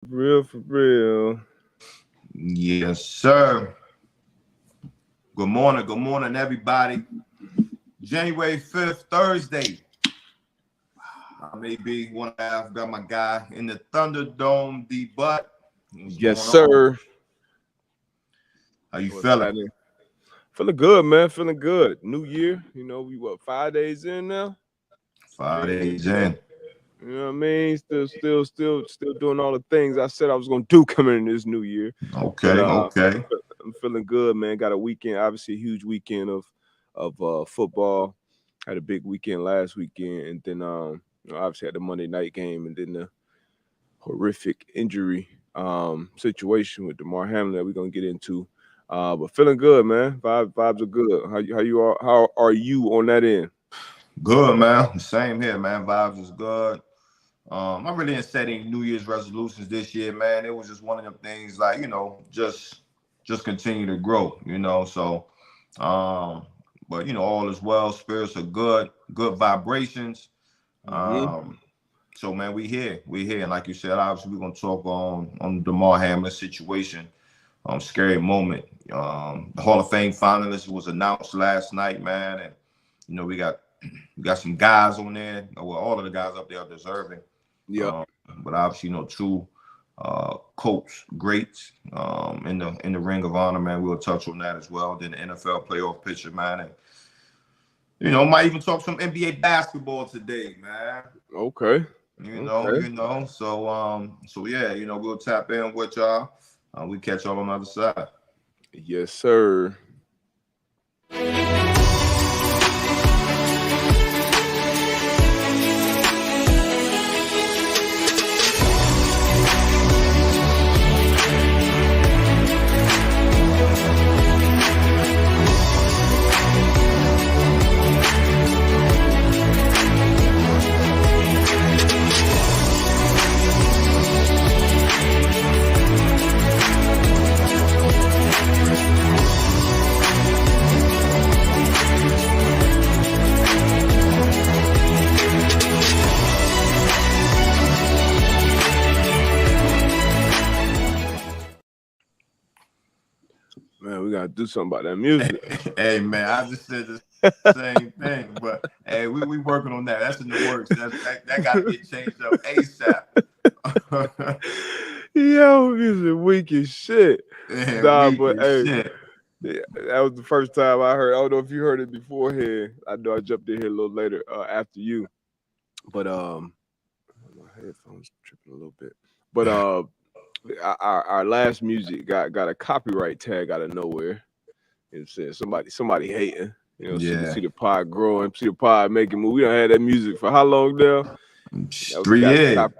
Real for real. Yes, sir. Good morning, everybody. January 5th, Thursday. I may be one and a half. Got my guy in the Thunderdome, D Butt. What's Yes, going on? sir. How you What's feeling? happening? Feeling good, man. Feeling good. New year. We 5 days in now. 5 days in. You know what I mean? Still doing all the things I said I was gonna do coming in this new year. But Okay. I'm feeling good, man. Got a weekend, obviously a huge weekend of football. Had a big weekend last weekend, and then obviously had the Monday night game, and then the horrific injury situation with Demar Hamlin that we're gonna get into. But feeling good, man. Vibes are good. How are you on that end? Good, man. Same here, man. Vibes is good. I really didn't set any New Year's resolutions this year, man. It was just one of them things, like just continue to grow. So, but all is well. Spirits are good vibrations. Mm-hmm. So man, we here, and like you said, obviously we're gonna talk on the Demar Hamlin situation. Scary moment. The Hall of Fame finalist was announced last night, man, and we got some guys on there. Well, all of the guys up there are deserving. Yep. But obviously, two coach greats in the Ring of Honor, man. We'll touch on that as well. Then the NFL playoff picture, man, and might even talk some NBA basketball today, man. Okay. So yeah, we'll tap in with y'all. We catch y'all on the other side. Yes, sir. Man, we gotta do something about that music. Hey man, I just said the same thing, but hey, we working on that. That's in the works. That got to get changed up ASAP. Yo, music weak as shit. Yeah, Nah, weak but as hey, shit. that was the first time I heard. I don't know if you heard it beforehand. I know I jumped in here a little later after you, but my headphones tripping a little bit. But our last music got a copyright tag out of nowhere. You know what I'm saying? Somebody hating. Yeah. See the pod growing, see the pod making move. We done had that music for how long now? 3 years.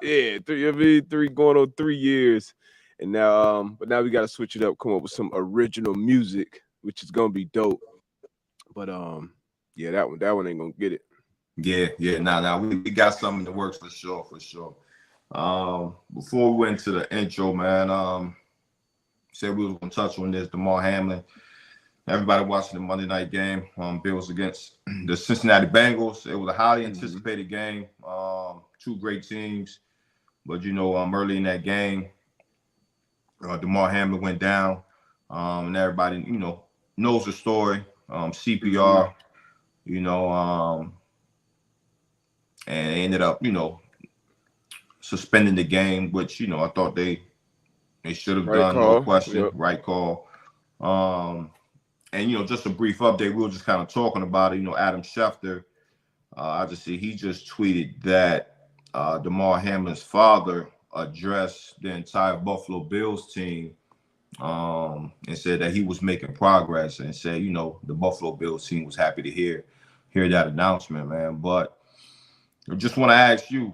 Yeah, three going on 3 years. And now but now we gotta switch it up, come up with some original music, which is gonna be dope. But yeah, that one ain't gonna get it. Yeah. Now we got something in the works for sure. Before we went to the intro, man, said we was gonna touch on this, Demar Hamlin. Everybody watching the Monday night game, Bills against the Cincinnati Bengals. It was a highly anticipated game. Two great teams, but early in that game, Demar Hamlin went down, and everybody knows the story. CPR, and they ended up suspending the game, which I thought they should have done. Call. No question. Yep. Right call. And just a brief update. We were just kind of talking about it. Adam Schefter, I just see he just tweeted that Demar Hamlin's father addressed the entire Buffalo Bills team and said that he was making progress, and said the Buffalo Bills team was happy to hear that announcement, man. But I just want to ask you,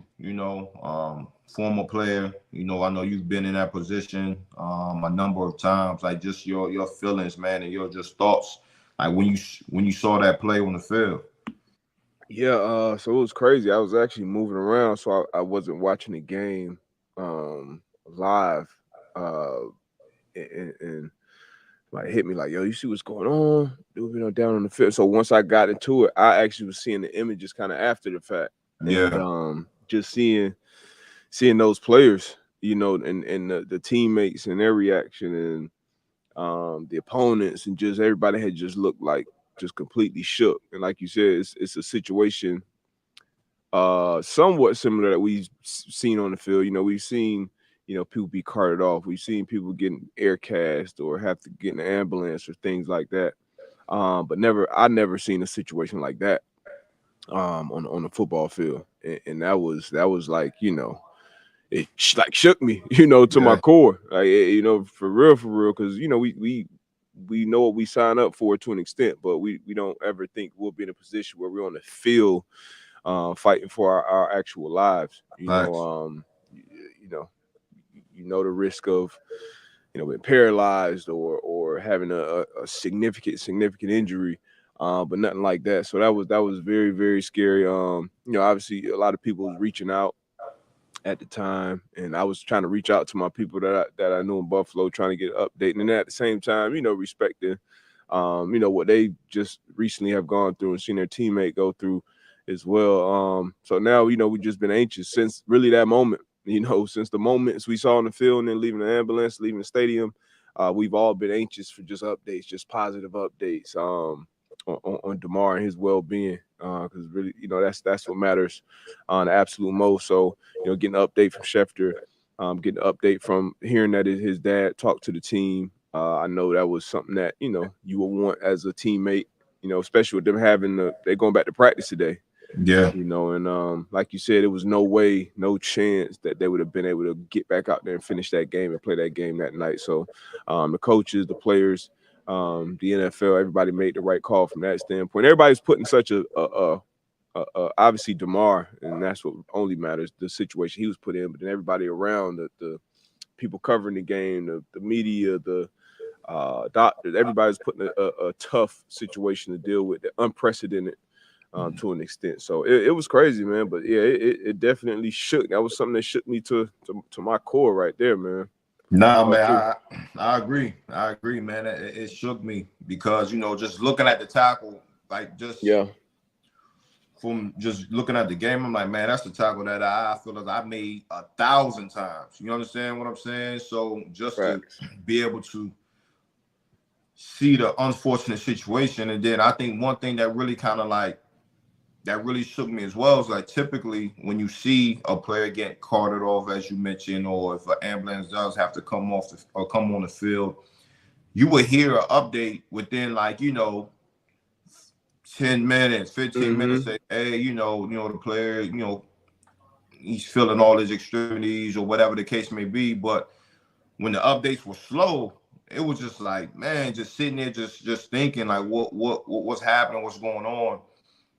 former player, I know you've been in that position a number of times, like just your feelings, man, and your just thoughts, like when you saw that play on the field. Yeah, so it was crazy. I was actually moving around, so I wasn't watching the game live. And like hit me like, yo, you see what's going on? Down on the field. So once I got into it, I actually was seeing the images kind of after the fact. Yeah. And just seeing those players and the teammates and their reaction, and the opponents, and just everybody had just looked like just completely shook. And like you said, it's a situation somewhat similar that we've seen on the field. We've seen people be carted off. We've seen people getting air cast or have to get in an ambulance or things like that. But I never seen a situation like that on the football field, and that was like it like shook me, to my Yeah. core, like for real, because we know what we sign up for to an extent, but we don't ever think we'll be in a position where we're on the field fighting for our actual lives. Facts. You know, the risk of being paralyzed or having a significant injury, but nothing like that. So that was very, very scary. Obviously a lot of people was reaching out at the time, and I was trying to reach out to my people that I knew in Buffalo, trying to get an update, and at the same time, respecting, what they just recently have gone through and seen their teammate go through as well. So now, we've just been anxious since really that moment. Since the moments we saw on the field and then leaving the ambulance, leaving the stadium, we've all been anxious for just updates, just positive updates. On Demar and his well-being, because really, that's what matters on the absolute most. So, getting an update from Schefter, getting an update from hearing that his dad talked to the team. I know that was something that you would want as a teammate. Especially with them they're going back to practice today. Yeah. And like you said, it was no way, no chance that they would have been able to get back out there and finish that game and play that game that night. So, the coaches, the players, the NFL, everybody made the right call from that standpoint. Everybody's putting such a obviously Demar, and that's what only matters, the situation he was put in, but then everybody around, the people covering the game, the media, the doctors, everybody's putting a tough situation to deal with, the unprecedented to an extent. So it was crazy, man. But yeah, it definitely shook. That was something that shook me to my core right there, man. Nah, Part man, two. I agree. I agree, man. It shook me because just looking at the tackle, like just Yeah, from just looking at the game, I'm like, man, that's the tackle that I feel like I made 1,000 times. You understand what I'm saying? So just to facts. be able to see the unfortunate situation, and then I think one thing that really kind of like that really shook me as well is like typically when you see a player get carted off, as you mentioned, or if an ambulance does have to come off or come on the field, you would hear an update within like 10 minutes, 15 minutes, Mm-hmm. say, hey, the player, he's feeling all his extremities or whatever the case may be. But when the updates were slow, it was just like, man, just sitting there, just thinking like, what's happening, what's going on.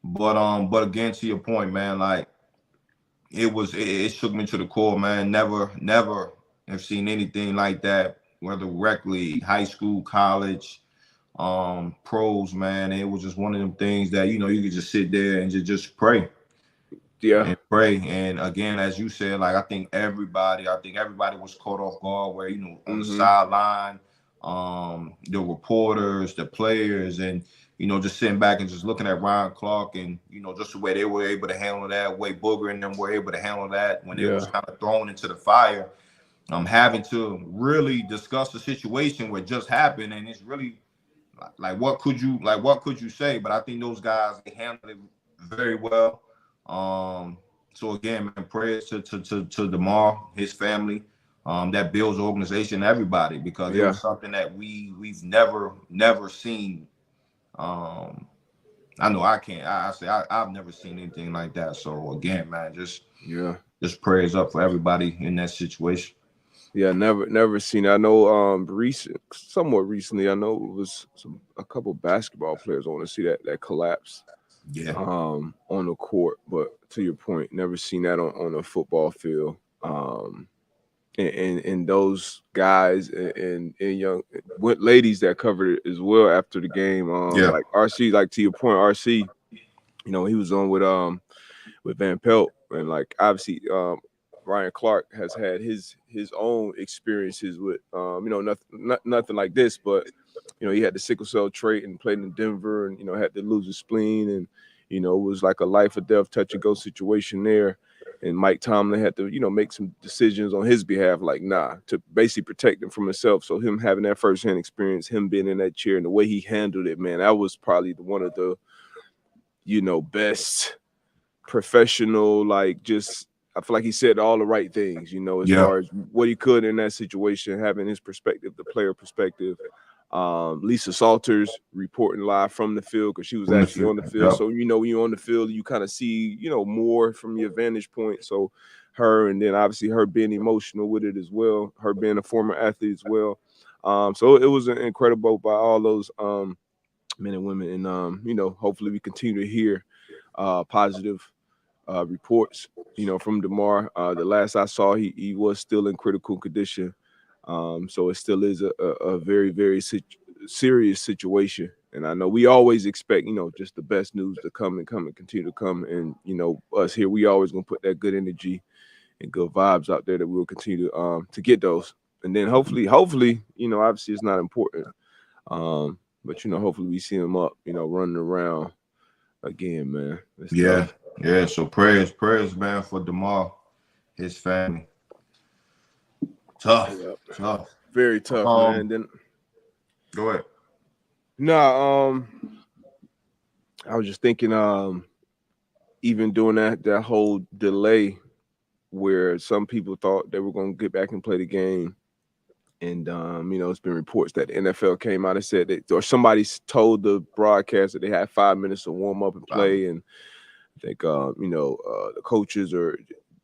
But again, to your point, man, like it shook me to the core, man. Never have seen anything like that, whether rec league, high school, college, pros, man. It was just one of them things that you could just sit there and just pray Yeah. and pray. And again, as you said, like I think everybody was caught off guard where on the Mm-hmm. sideline, the reporters, the players, and just sitting back and just looking at Ryan Clark and just the way they were able to handle that, way Booger and them were able to handle that when they was Yeah. kind of thrown into the fire. Having to really discuss the situation what just happened, and it's really like what could you say? But I think those guys, they handled it very well. So again, man, prayers to Demar, his family, that Bills organization, everybody, because it Yeah. was something that we've never seen. Um, I know I can't. I say I've never seen anything like that. So again, man, Yeah. just prayers up for everybody in that situation. Yeah, never seen it. I know somewhat recently, I know it was a couple basketball players I want to see that collapse Yeah, on the court, but to your point, never seen that on a football field. And those guys and young ladies that covered it as well after the game, yeah, like RC, like to your point, RC, he was on with Van Pelt, and like obviously Ryan Clark has had his own experiences with nothing like this, but he had the sickle cell trait and played in Denver, and had to lose his spleen, and it was like a life or death touch and go situation there. And Mike Tomlin had to, make some decisions on his behalf, like, to basically protect him from himself. So him having that firsthand experience, him being in that chair and the way he handled it, man, that was probably one of the, best professional, like, just, I feel like he said all the right things, as Yeah. far as what he could in that situation, having his perspective, the player perspective. Lisa Salters reporting live from the field because she was From the actually field. on the field. Yep. So, when you're on the field, you kind of see, more from your vantage point. So her, and then obviously her being emotional with it as well, her being a former athlete as well. So it was incredible by all those men and women. And, hopefully we continue to hear positive reports, from Demar. The last I saw, he was still in critical condition. So it still is a very, very serious situation. And I know we always expect, just the best news to come and continue to come. And, us here, we always going to put that good energy and good vibes out there that we'll continue to get those. And then hopefully, obviously it's not important. But, hopefully we see him up, running around again, man. It's Yeah. tough. Yeah. So prayers, man, for Demar, his family. Tough. Yep. Tough. Very tough, man. Then Go ahead. nah, I was just thinking, even doing that whole delay where some people thought they were gonna get back and play the game. And it's been reports that the NFL came out and said that, or somebody told the broadcast that they had 5 minutes to warm up and play. And I think the coaches are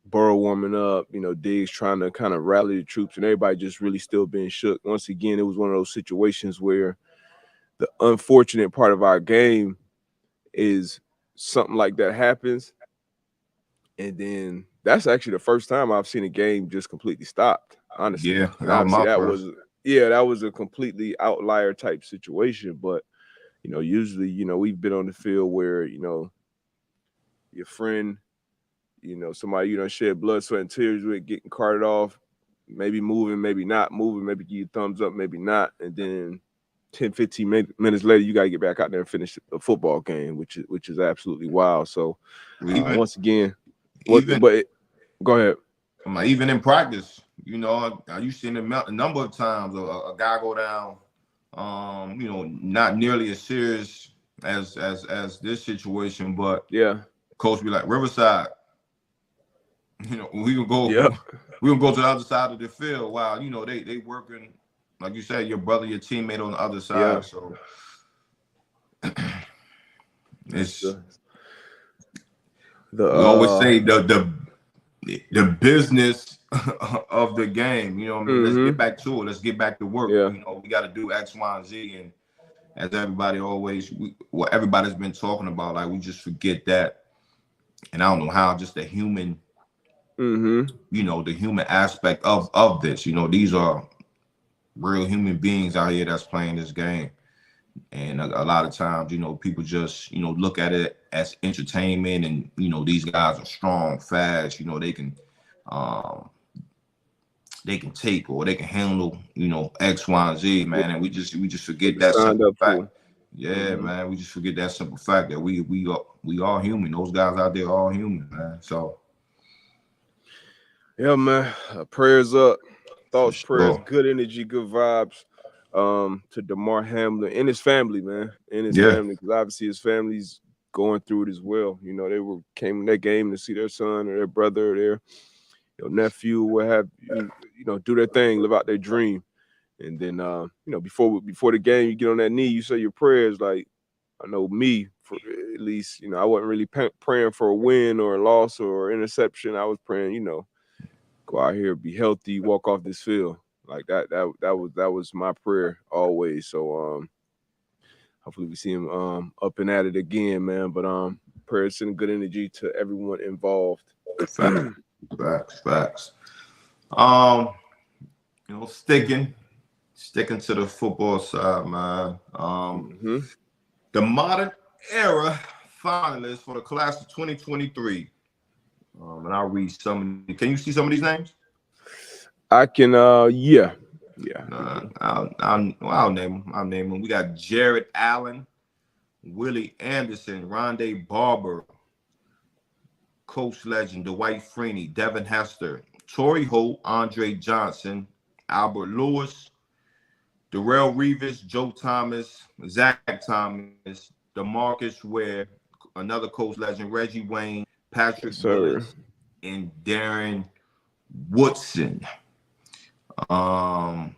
Burrow warming up, Diggs trying to kind of rally the troops, and everybody just really still being shook. Once again, it was one of those situations where the unfortunate part of our game is something like that happens, and then that's actually the first time I've seen a game just completely stopped, honestly. Yeah, And that was obviously my first. that was a completely outlier type situation. But usually, we've been on the field where your friend, somebody you done shed blood, sweat, and tears with, getting carted off, maybe moving, maybe not moving, maybe give you a thumbs up, maybe not, and then 10, 15 minutes later, you got to get back out there and finish a football game, which is absolutely wild. So once again, go ahead. Even in practice, you've seen a number of times a guy go down, not nearly as serious as this situation, but Yeah, coach be like, Riverside, we can go, yeah, we can go to the other side of the field. While they working, like you said, your brother, your teammate on the other side. yeah. So That's it's the we always say the business of the game. You know what I mean? Let's get back to it. Let's get back to work. Yeah. We got to do X, Y, and Z. And as everybody always, what everybody's been talking about, like we just forget that. And I don't know how, just the human, the human aspect of this. These are real human beings out here that's playing this game. And a lot of times, people just, look at it as entertainment, and these guys are strong, fast. They can take, or they can handle, X, Y, and Z, man. And we just forget that simple fact. Yeah, man. We just forget that simple fact that we are human. Those guys out there are all human, man. So yeah, man. Prayers up, thoughts, prayers, sure. good energy, good vibes. To Demar Hamlin and his family, man, and his Yeah. family, because obviously his family's going through it as well. They came in that game to see their son or their brother or their nephew, what have do their thing, live out their dream. And then before the game, you get on that knee, you say your prayers. Like, I know me, for at least, I wasn't really praying for a win or a loss or interception. I was praying, go out here, be healthy, walk off this field. Like that was my prayer always. So hopefully we see him up and at it again, man. But prayers and good energy to everyone involved. Facts. Sticking to the football side, man. The modern era finalists for the class of 2023. And I'll read some. Can you see some of these names? I can. Yeah. I'll name them. We got Jared Allen, Willie Anderson, Rondé Barber, Coach legend Dwight Freeney, Devin Hester, Torrey Holt, Andre Johnson, Albert Lewis, Darrell Reeves, Joe Thomas, Zach Thomas, DeMarcus Ware, another Coach legend, Reggie Wayne, Patrick Yes, sir. Willis, and Darren Woodson.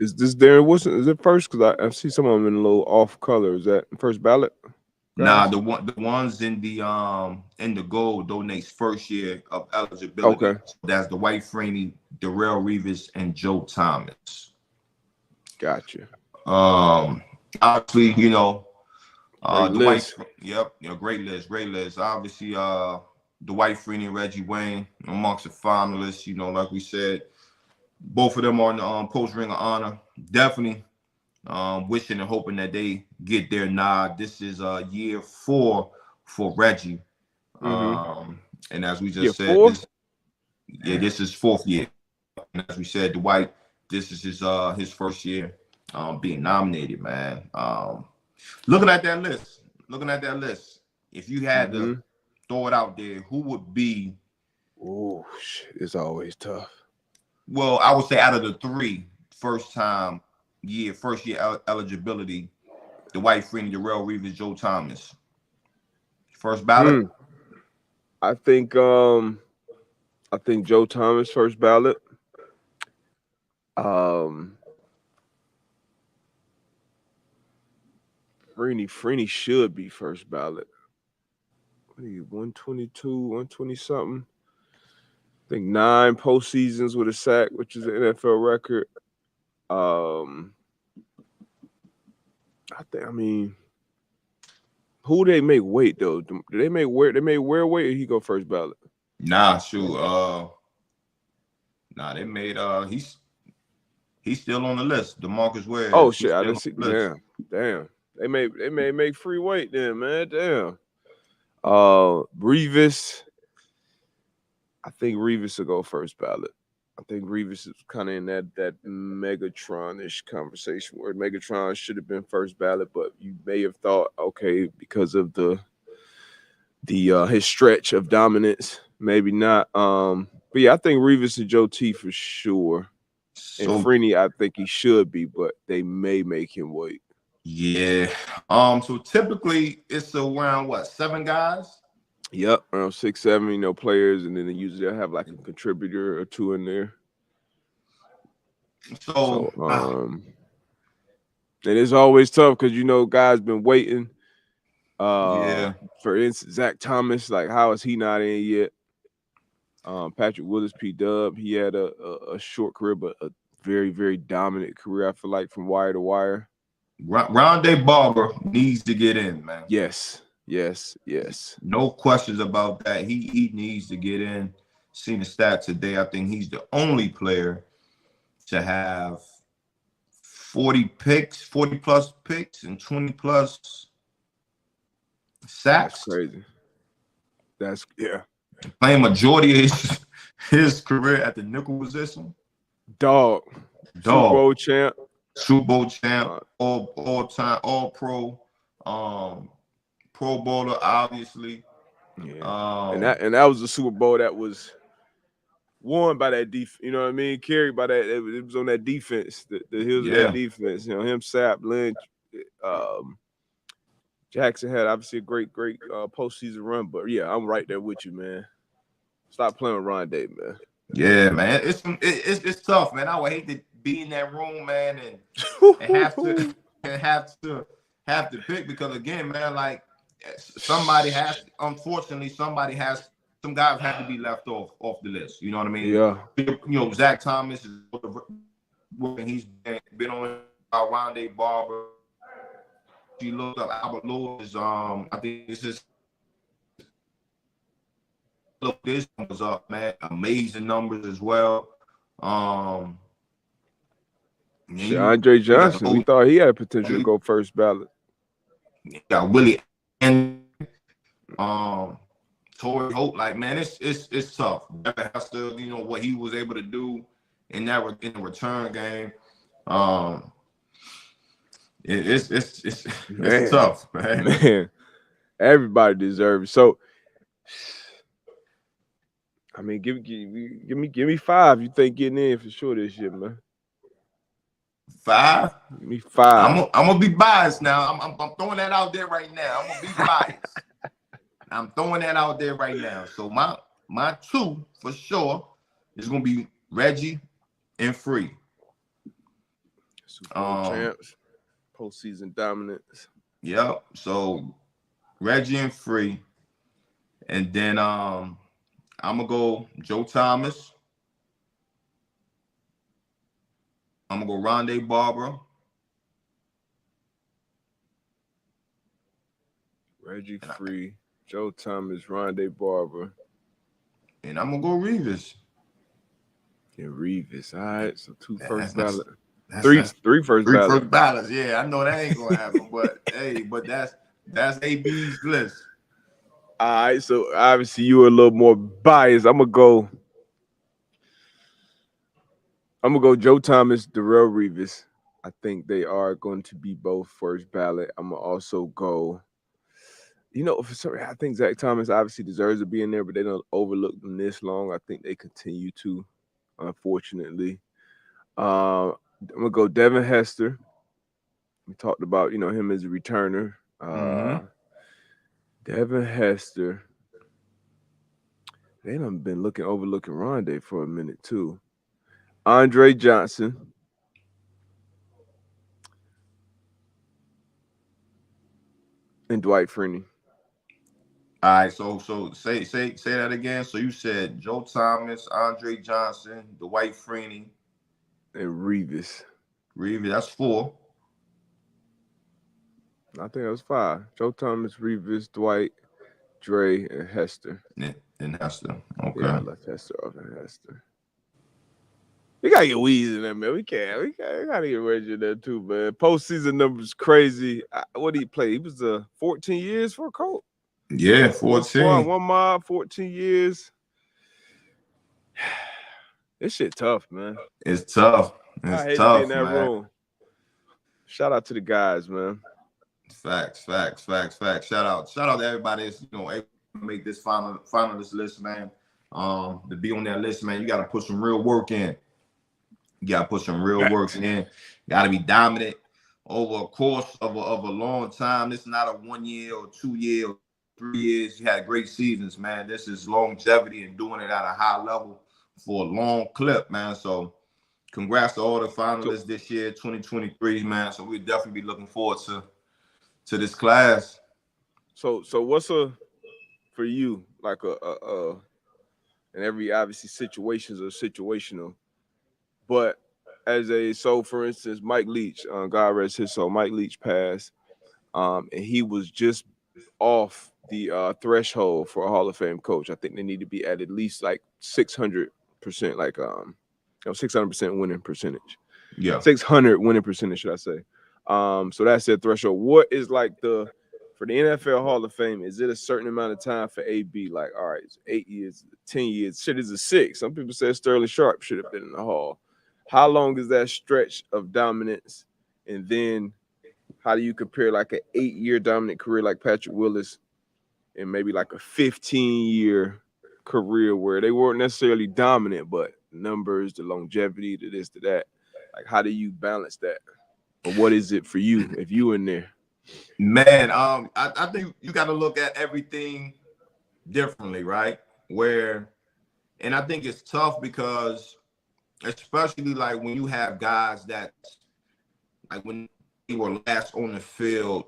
Is this Darren Woodson? Is it first? Because I see some of them in a little off color. Is that first ballot? Nah, Guys? the ones in the gold donates first year of eligibility. Okay. So that's Dwight Freeney, Darrell Reeves, and Joe Thomas. Gotcha. Obviously, you know, Great Dwight. list. Yep, you know, great list. Obviously, Dwight Freeney and Reggie Wayne amongst the finalists. You know, like we said, both of them are in the post ring of honor. Definitely wishing and hoping that they get their nod. This is year 4 for Reggie. And as we just said, this is 4th year. And as we said, Dwight, this is his first year being nominated, man. Looking at that list, if you had to throw it out there, who would be? Oh, it's always tough. Well, I would say out of the 3 first year eligibility, Dwight Freeney, Darrell Reeves, Joe Thomas. First ballot? I think Joe Thomas first ballot. Freeney should be first ballot. 122, 120 something. I think 9 postseasons with a sack, which is an NFL record. I mean, who they make wait though? Do they make where? They made where wait, or he go first ballot? Nah, shoot. They made he's still on the list. DeMarcus Ware. Oh shit, I didn't see. Damn. They may make free weight then, man. Damn. Reeves. I think Reeves will go first ballot. I think Reeves is kind of in that Megatron-ish conversation where Megatron should have been first ballot, but you may have thought, okay, because of the his stretch of dominance, maybe not. But yeah, I think Reeves and Joe T for sure. And Freeney, I think he should be, but they may make him wait. Yeah. So typically it's around 7 guys? Yep, around 6, 7, players, and then they usually have like a contributor or 2 in there. So and it's always tough because guys been waiting. For instance, Zach Thomas, like how is he not in yet? Patrick Willis, P-Dub, he had a short career, but a very, very dominant career, I feel like, from wire to wire. Rondé Barber needs to get in, man. Yes. No questions about that. He needs to get in. Seen the stats today. I think he's the only player to have 40 plus picks, and 20 plus sacks. That's crazy. Playing majority of his career at the nickel position. Dog. Super Bowl champ. All time, all pro, Pro Bowler, obviously. Yeah. And that was a Super Bowl that was won by that defense. You know what I mean? Carried by that. It was on that defense. The heels of that defense. Him, Sapp, Lynch, Jackson had obviously a great postseason run. But yeah, I'm right there with you, man. Stop playing with Rondé, man. Yeah, man. It's tough, man. I would hate to be in that room, man, and have to pick, because again, man, like some guys have to be left off the list. You know what I mean? Yeah. Zach Thomas is he's been on Rondé Barber. She looked up Albert Lewis. I think this is. Look, this was up, man. Amazing numbers as well. Andre Johnson, we thought he had potential to go first ballot. Got Willie and Torrey Holt. Like, man, it's tough. Has to, what he was able to do in the return game. It's tough, man. Everybody deserves it. So I mean, give me 5. You think getting in for sure this year, man? 5. Give me 5. I'm gonna be biased now. I'm throwing that out there right now. I'm gonna be biased. I'm throwing that out there right now. So my 2 for sure is gonna be Reggie and Free. Super Bowl champs, postseason dominance. Yep. So Reggie and Free, and then I'm gonna go Joe Thomas. I'm gonna go Rondé Barber. Reggie Free, Joe Thomas, Rondé Barber. And I'm gonna go Revis. And Revis. All right, so 2 first That's, ballot. Three first three ballot. first ballots. Yeah, I know that ain't gonna happen, but hey, but that's AB's list. All right, so obviously you were a little more biased. I'm gonna go Joe Thomas, Darrell Revis. I think they are going to be both first ballot. I'm gonna also go. For some reason, I think Zach Thomas obviously deserves to be in there, but they don't overlook them this long. I think they continue to, unfortunately. I'm gonna go Devin Hester. We talked about him as a returner. Devin Hester. They done been overlooking Rondé for a minute too. Andre Johnson. And Dwight Freeney. All right, so say that again. So you said Joe Thomas, Andre Johnson, Dwight Freeney, and Revis. That's 4. I think that was 5. Joe Thomas, Revis, Dwight, Dre, and Hester. And Hester. Okay. Yeah, I left Hester off and Hester. We gotta get Weezy in there, man. We gotta get Reggie in there too, man. Postseason numbers crazy. What did he play? He was 14 years for a Colt. Yeah, 14. One mob, 14 years. This shit tough, man. It's tough. I hate to be in that room. Shout out to the guys, man. Facts. Shout out to everybody that's able to make this finalist list, man. To be on that list, man, you got to put some real work in. You got to put some real work in. You got to be dominant over a course of a long time. This is not a 1 year or 2 year or 3 years. You had great seasons, man. This is longevity and doing it at a high level for a long clip, man. So congrats to all the finalists this year, 2023, man. So we'll definitely be looking forward to this class. So what's for you, like and every obviously situations are situational, but for instance, Mike Leach, God rest his soul, Mike Leach passed, and he was just off the threshold for a Hall of Fame coach. I think they need to be at least like 600%, like 600% winning percentage. Yeah, 600 winning percentage, should I say? So that's their threshold. What is like for the NFL Hall of Fame? Is it a certain amount of time for AB? Like, all right, it's 8 years, 10 years. Shit is a 6. Some people say Sterling Sharp should have been in the Hall. How long is that stretch of dominance? And then how do you compare like an 8-year dominant career like Patrick Willis and maybe like a 15-year career where they weren't necessarily dominant, but numbers, the longevity, the this, to that? Like, how do you balance that? Or what is it for you if you in there? Man, I think you got to look at everything differently, right? And I think it's tough because, especially like when you have guys that, like when they were last on the field,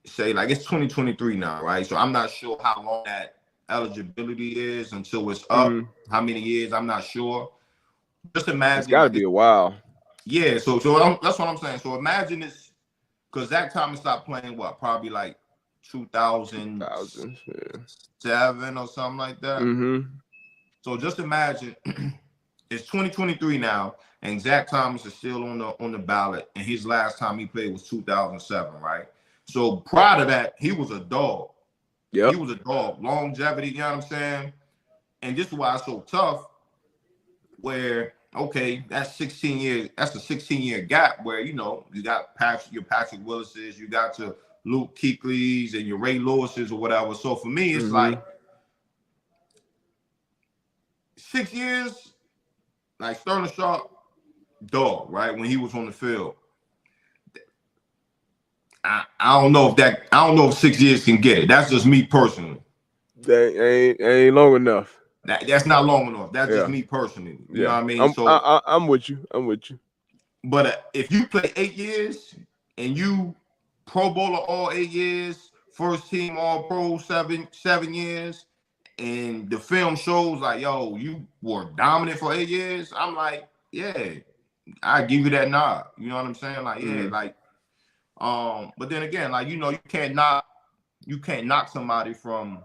say like it's 2023 now, right? So I'm not sure how long that eligibility is until it's up. Mm-hmm. How many years? I'm not sure. Just imagine it's got to be a while. Yeah, so that's what I'm saying. So imagine it's because Zach Thomas stopped playing probably like 2007 or something like that. Mm-hmm. So just imagine it's 2023 now, and Zach Thomas is still on the ballot, and his last time he played was 2007, right? So prior to that, he was a dog. Yeah, he was a dog. Longevity, you know what I'm saying? And this is why it's so tough. Where okay, that's 16 years. That's a 16-year gap where you got your Patrick Willis's, you got your Luke Kuechly's and your Ray Lewis's or whatever. So for me, it's like 6 years, like Sterling Sharp, dog, right? When he was on the field. I don't know if 6 years can get it. That's just me personally. That ain't long enough. That's not long enough. That's just Yeah. me personally. You know Yeah. what I mean? I'm with you. I'm with you. But if you play 8 years and you Pro Bowler all 8 years, first team All Pro 7 years, and the film shows like, yo, you were dominant for 8 years, I'm like, yeah, I give you that nod. You know what I'm saying? Like, yeah, like, but then again, like, you know, you can't knock somebody from.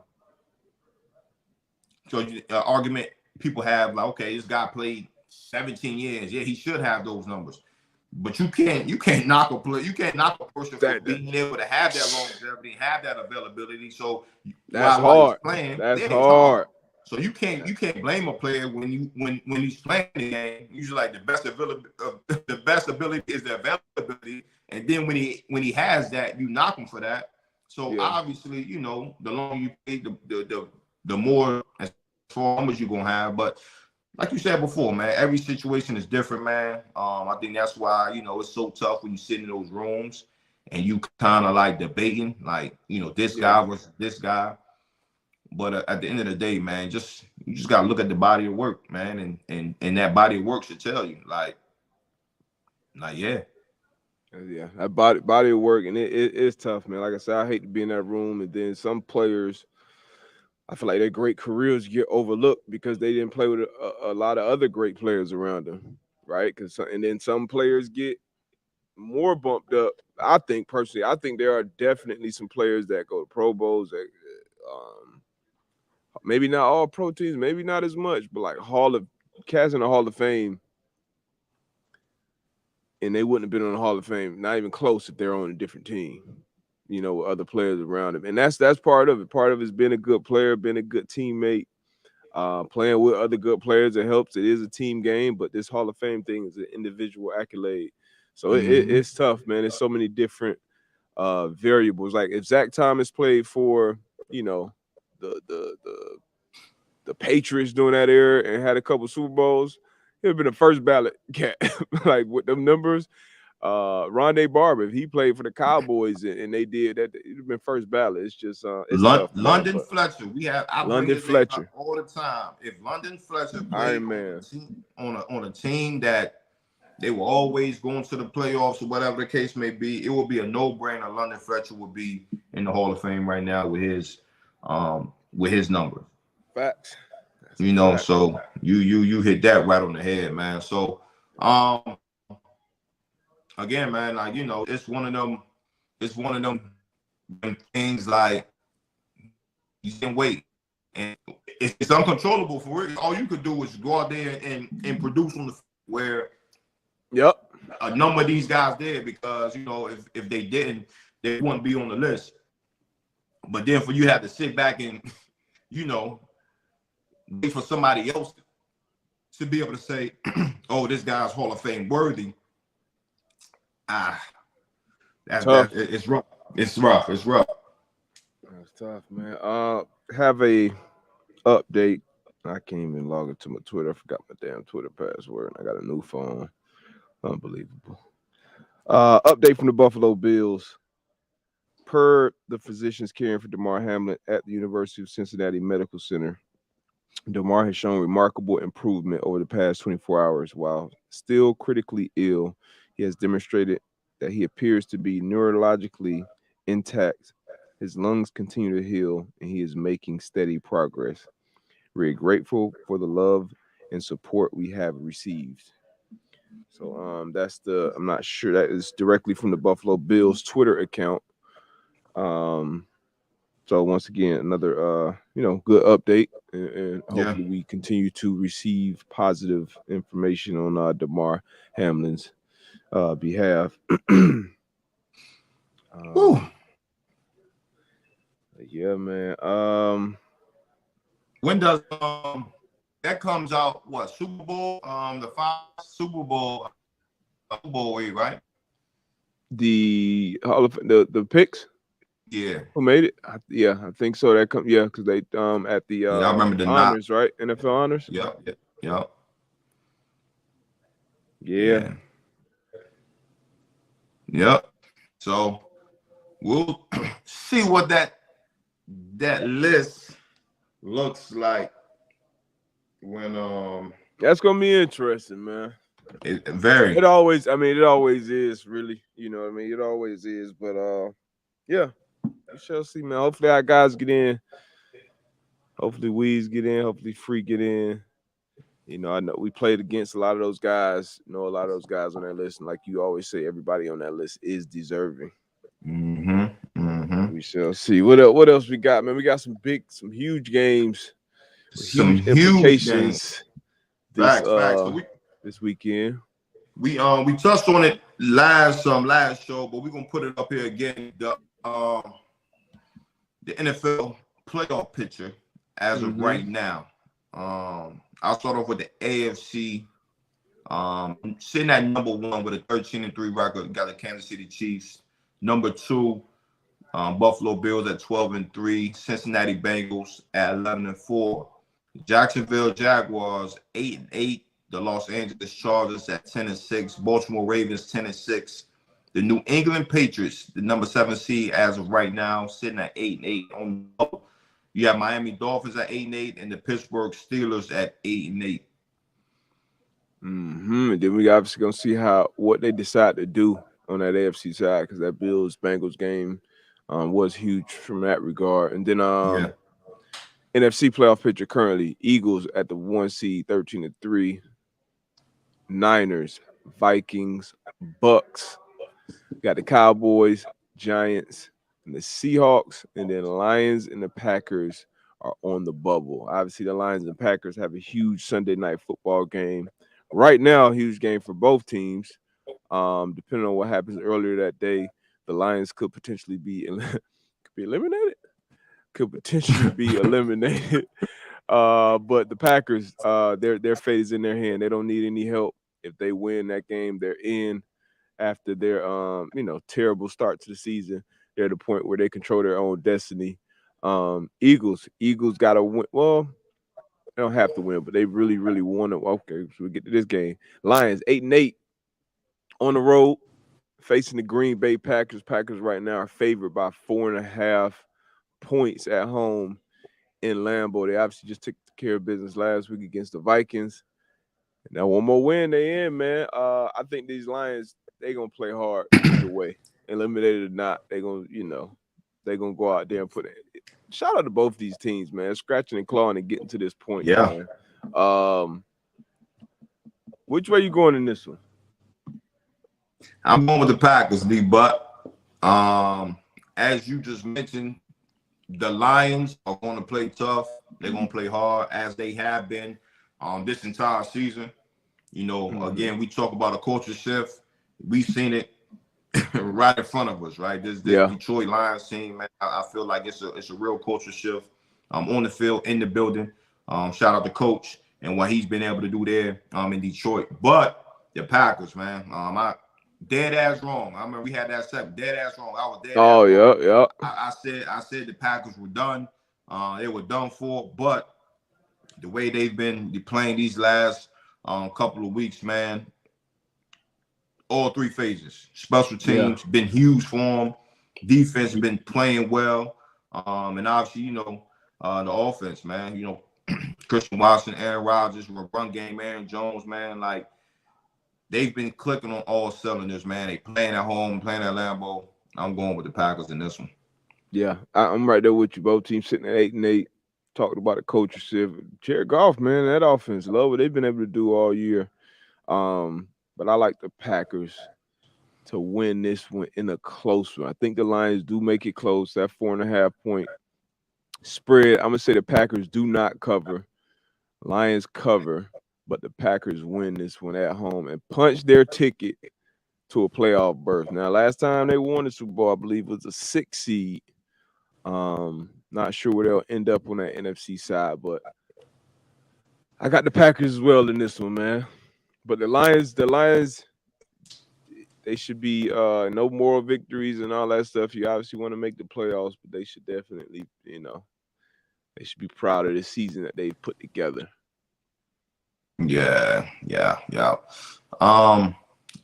So argument people have like, okay, this guy played 17 years. Yeah, he should have those numbers. But you can't knock a player. You can't knock a person for being able to have that longevity, have that availability. So that's while he's hard. playing, That's it's hard. So you can't blame a player when he's playing the game. Usually, like the best ability is the availability, and then when he has that, you knock him for that. So obviously, you know, the longer you play, the more as far numbers you're gonna have. But like you said before, man, every situation is different, man. I think that's why, you know, it's so tough when you sit in those rooms and you kind of like debating, like, you know, this guy versus this guy. But at the end of the day, man, you just gotta look at the body of work, man, and that body of work should tell you, like yeah. Yeah, that body of work, and it's tough, man. Like I said, I hate to be in that room, and then some players, I feel like their great careers get overlooked because they didn't play with a lot of other great players around them, right? And then some players get more bumped up. I think there are definitely some players that go to Pro Bowls that, maybe not all pro teams, maybe not as much, but like cast in the Hall of Fame, and they wouldn't have been on the Hall of Fame, not even close if they're on a different team, you know, with other players around them. And that's part of it. Part of it's being a good player, being a good teammate, playing with other good players. It helps. It is a team game, but this Hall of Fame thing is an individual accolade. So it's tough, man. There's so many different variables. Like if Zach Thomas played for, you know, the Patriots during that era and had a couple Super Bowls, he'd have been a first ballot cat. Like with them numbers. Rondé Barber, if he played for the Cowboys and they did that, it'd have been first ballot. It's just it's tough, man, London Fletcher. I bring his name up all the time. If London Fletcher played on a team that they were always going to the playoffs or whatever the case may be, it would be a no-brainer. London Fletcher would be in the Hall of Fame right now with his numbers. Facts. You know, so you hit that right on the head, man. So again, man, like, you know, it's one of them things like you can wait. And it's uncontrollable for real. All you could do is go out there and produce on the where a number of these guys did, because, you know, if they didn't, they wouldn't be on the list. But then for you to have to sit back and, you know, wait for somebody else to be able to say, oh, this guy's Hall of Fame worthy. It's rough. It's rough. That's tough, man. Have a update. I can't even log into my Twitter. I forgot my damn Twitter password. I got a new phone. Unbelievable. Update from the Buffalo Bills. Per the physicians caring for Demar Hamlin at the University of Cincinnati Medical Center, Demar has shown remarkable improvement over the past 24 hours. While still critically ill, he has demonstrated that he appears to be neurologically intact. His lungs continue to heal, and he is making steady progress. We're grateful for the love and support we have received. So I'm not sure, that is directly from the Buffalo Bills Twitter account. So once again, another good update, and hopefully we continue to receive positive information on Demar Hamlin's behalf. Yeah, man. When does that comes out? What, Super Bowl? The Super Bowl week, right? The Hall of the picks. Yeah, Who made it? I think so. That come because they at the yeah. I remember the knock. honors, right? NFL honors. Yep, yep, yep. Yeah. Yeah, yep. So we'll see what that list looks like when That's gonna be interesting, man. very. It always, I mean, it always is, really. You know what I mean? It always is. But yeah, we shall see, man. Hopefully our guys get in. Hopefully Weeds get in. Hopefully Free get in. You know, I know we played against a lot of those guys. You know, a lot of those guys on that list, and like you always say, everybody on that list is deserving. Mm-hmm. Mm-hmm. We shall see. What else we got, man? We got some huge games with Some huge huge games. implications this Facts. So this weekend. we touched on it last show, but we're gonna put it up here again. The NFL playoff picture as of right now. I'll start off with the AFC. Sitting at number one with a 13-3 record, got the Kansas City Chiefs. Number two, Buffalo Bills at 12-3. Cincinnati Bengals at 11-4. Jacksonville Jaguars 8-8. The Los Angeles Chargers at 10-6. Baltimore Ravens 10-6. The New England Patriots, the number 7 seed as of right now, sitting at 8-8 on the bubble. You have Miami Dolphins at 8-8 and the Pittsburgh Steelers at 8-8. And then we obviously gonna see what they decide to do on that AFC side, because that Bills Bengals game was huge from that regard. And then Yeah. NFC playoff picture currently: Eagles at the 1 seed, 13-3. Niners, Vikings, Bucks. Got the Cowboys, Giants, and the Seahawks, and then Lions and the Packers are on the bubble. Obviously, the Lions and Packers have a huge Sunday night football game. Right now, a huge game for both teams. Depending on what happens earlier that day, the Lions could potentially be eliminated. Could potentially be eliminated. But the Packers, their fate is in their hand. They don't need any help. If they win that game, they're in. After their terrible start to the season, they're at a point where they control their own destiny. Eagles got to win. Well, they don't have to win, but they really, really want to. Okay, so we get to this game. Lions 8-8 on the road facing the Green Bay Packers. Packers right now are favored by 4.5 points at home in Lambeau. They obviously just took care of business last week against the Vikings. Now one more win, they in, man. I think these Lions, they gonna play hard either way, eliminated or not. They gonna go out there and put it. Shout out to both these teams, man. Scratching and clawing and getting to this point. Yeah. Man. Which way you going in this one? I'm going with the Packers, D. But as you just mentioned, the Lions are going to play tough. They're going to play hard, as they have been this entire season. You know, again, we talk about a culture shift. We've seen it right in front of us, right? This Detroit Lions team, man, I feel like it's a real culture shift on the field, in the building. Shout out to Coach and what he's been able to do there in Detroit. But the Packers, man, I dead ass wrong. I remember we had that segment, dead ass wrong. I was dead ass wrong. Yeah. I said the Packers were done. They were done for, but the way they've been playing these last couple of weeks, man, all three phases. Special teams been huge for them. Defense been playing well. And obviously, the offense, man, Christian Watson, Aaron Rodgers, run game, Aaron Jones, man, like they've been clicking on all cylinders, man. They playing at home, playing at Lambeau. I'm going with the Packers in this one. Yeah, I'm right there with you. Both teams sitting at 8-8. Talked about the coach shift. Jared Goff, man, that offense, love what they've been able to do all year. But I like the Packers to win this one in a close one. I think the Lions do make it close. That 4.5 point spread. I'm gonna say the Packers do not cover. Lions cover, but the Packers win this one at home and punch their ticket to a playoff berth. Now, last time they won the Super Bowl, I believe, was a 6 seed. Not sure where they'll end up on that NFC side, but I got the Packers as well in this one, man. But the Lions, they should be no moral victories and all that stuff. You obviously want to make the playoffs, but they should definitely, they should be proud of the season that they've put together. Yeah.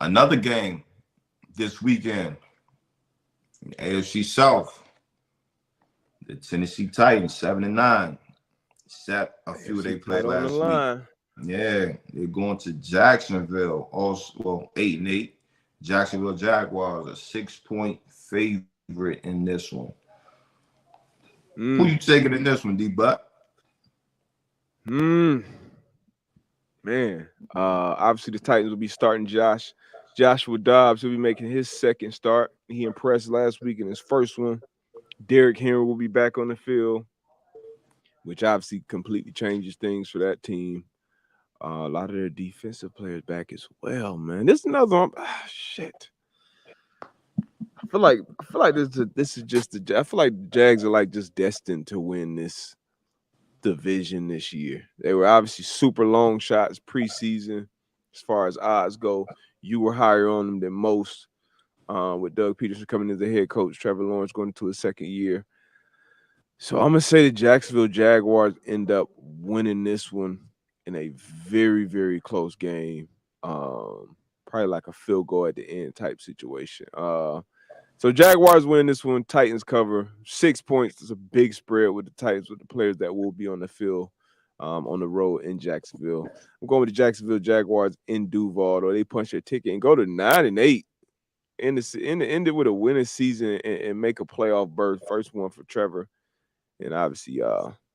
Another game this weekend, AFC South, the Tennessee Titans 7-9. Set a few they played on the last week. line. Yeah, they're going to Jacksonville. Also, well, 8-8. Jacksonville Jaguars a 6-point favorite in this one. Who you taking in this one, D-Butt? Man, obviously the Titans will be starting Joshua Dobbs. He'll be making his second start. He impressed last week in his first one. Derrick Henry will be back on the field, which obviously completely changes things for that team. A lot of their defensive players back as well, man. This is another one. Shit. I feel like this is just the. I feel like the Jags are like just destined to win this division this year. They were obviously super long shots preseason as far as odds go. You were higher on them than most. With Doug Peterson coming as the head coach, Trevor Lawrence going into his second year. So I'm gonna say the Jacksonville Jaguars end up winning this one in a very, very close game. Probably like a field goal at the end type situation. So Jaguars win this one. Titans cover 6 points. It's a big spread with the Titans, with the players that will be on the field on the road in Jacksonville. I'm going with the Jacksonville Jaguars in Duval, or they punch their ticket and go to 9-8. End it with a winning season and make a playoff berth. First one for Trevor. And obviously,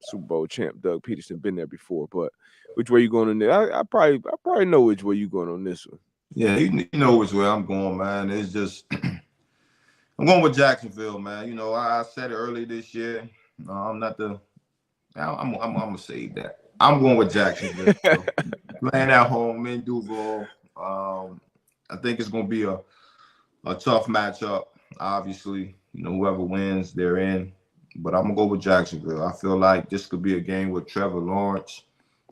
Super Bowl champ Doug Peterson been there before. But which way you going on there? I probably know which way you going on this one. Yeah, you know which way I'm going, man. It's just I'm going with Jacksonville, man. I said it earlier this year. I'm gonna save that. I'm going with Jacksonville. Playing at home in Duval. I think it's gonna be a tough matchup. Obviously, whoever wins, they're in. But I'm gonna go with Jacksonville. I feel like this could be a game where Trevor Lawrence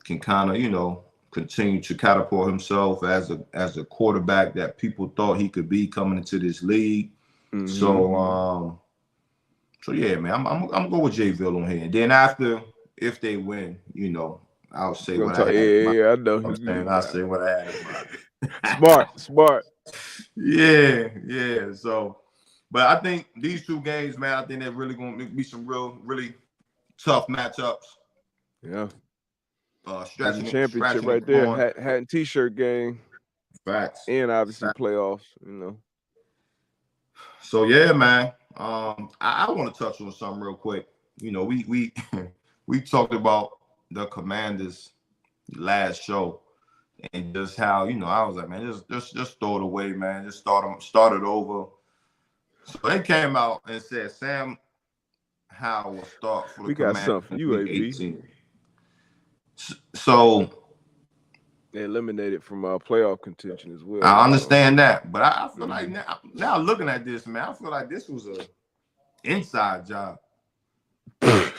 can kind of, continue to catapult himself as a quarterback that people thought he could be coming into this league. Mm-hmm. So yeah, man, I'm gonna go with Jayville on here. And then after, if they win, I'll say what I had. Yeah, I know. I'll say what I had. Smart. Yeah. So. But I think these two games, man, I think they're really going to be some really tough matchups. Yeah. Stretching championship right there. Hat and T-shirt game. Facts. And obviously playoffs, So, yeah, man. I want to touch on something real quick. We talked about the Commanders last show and just how, I was like, man, just throw it away, man. Just start it over. So they came out and said Sam Howell will start for the Commanders. We got something for you, AB. So they eliminated from playoff contention as well. I understand that, but I feel like now looking at this, man, I feel like this was an inside job. It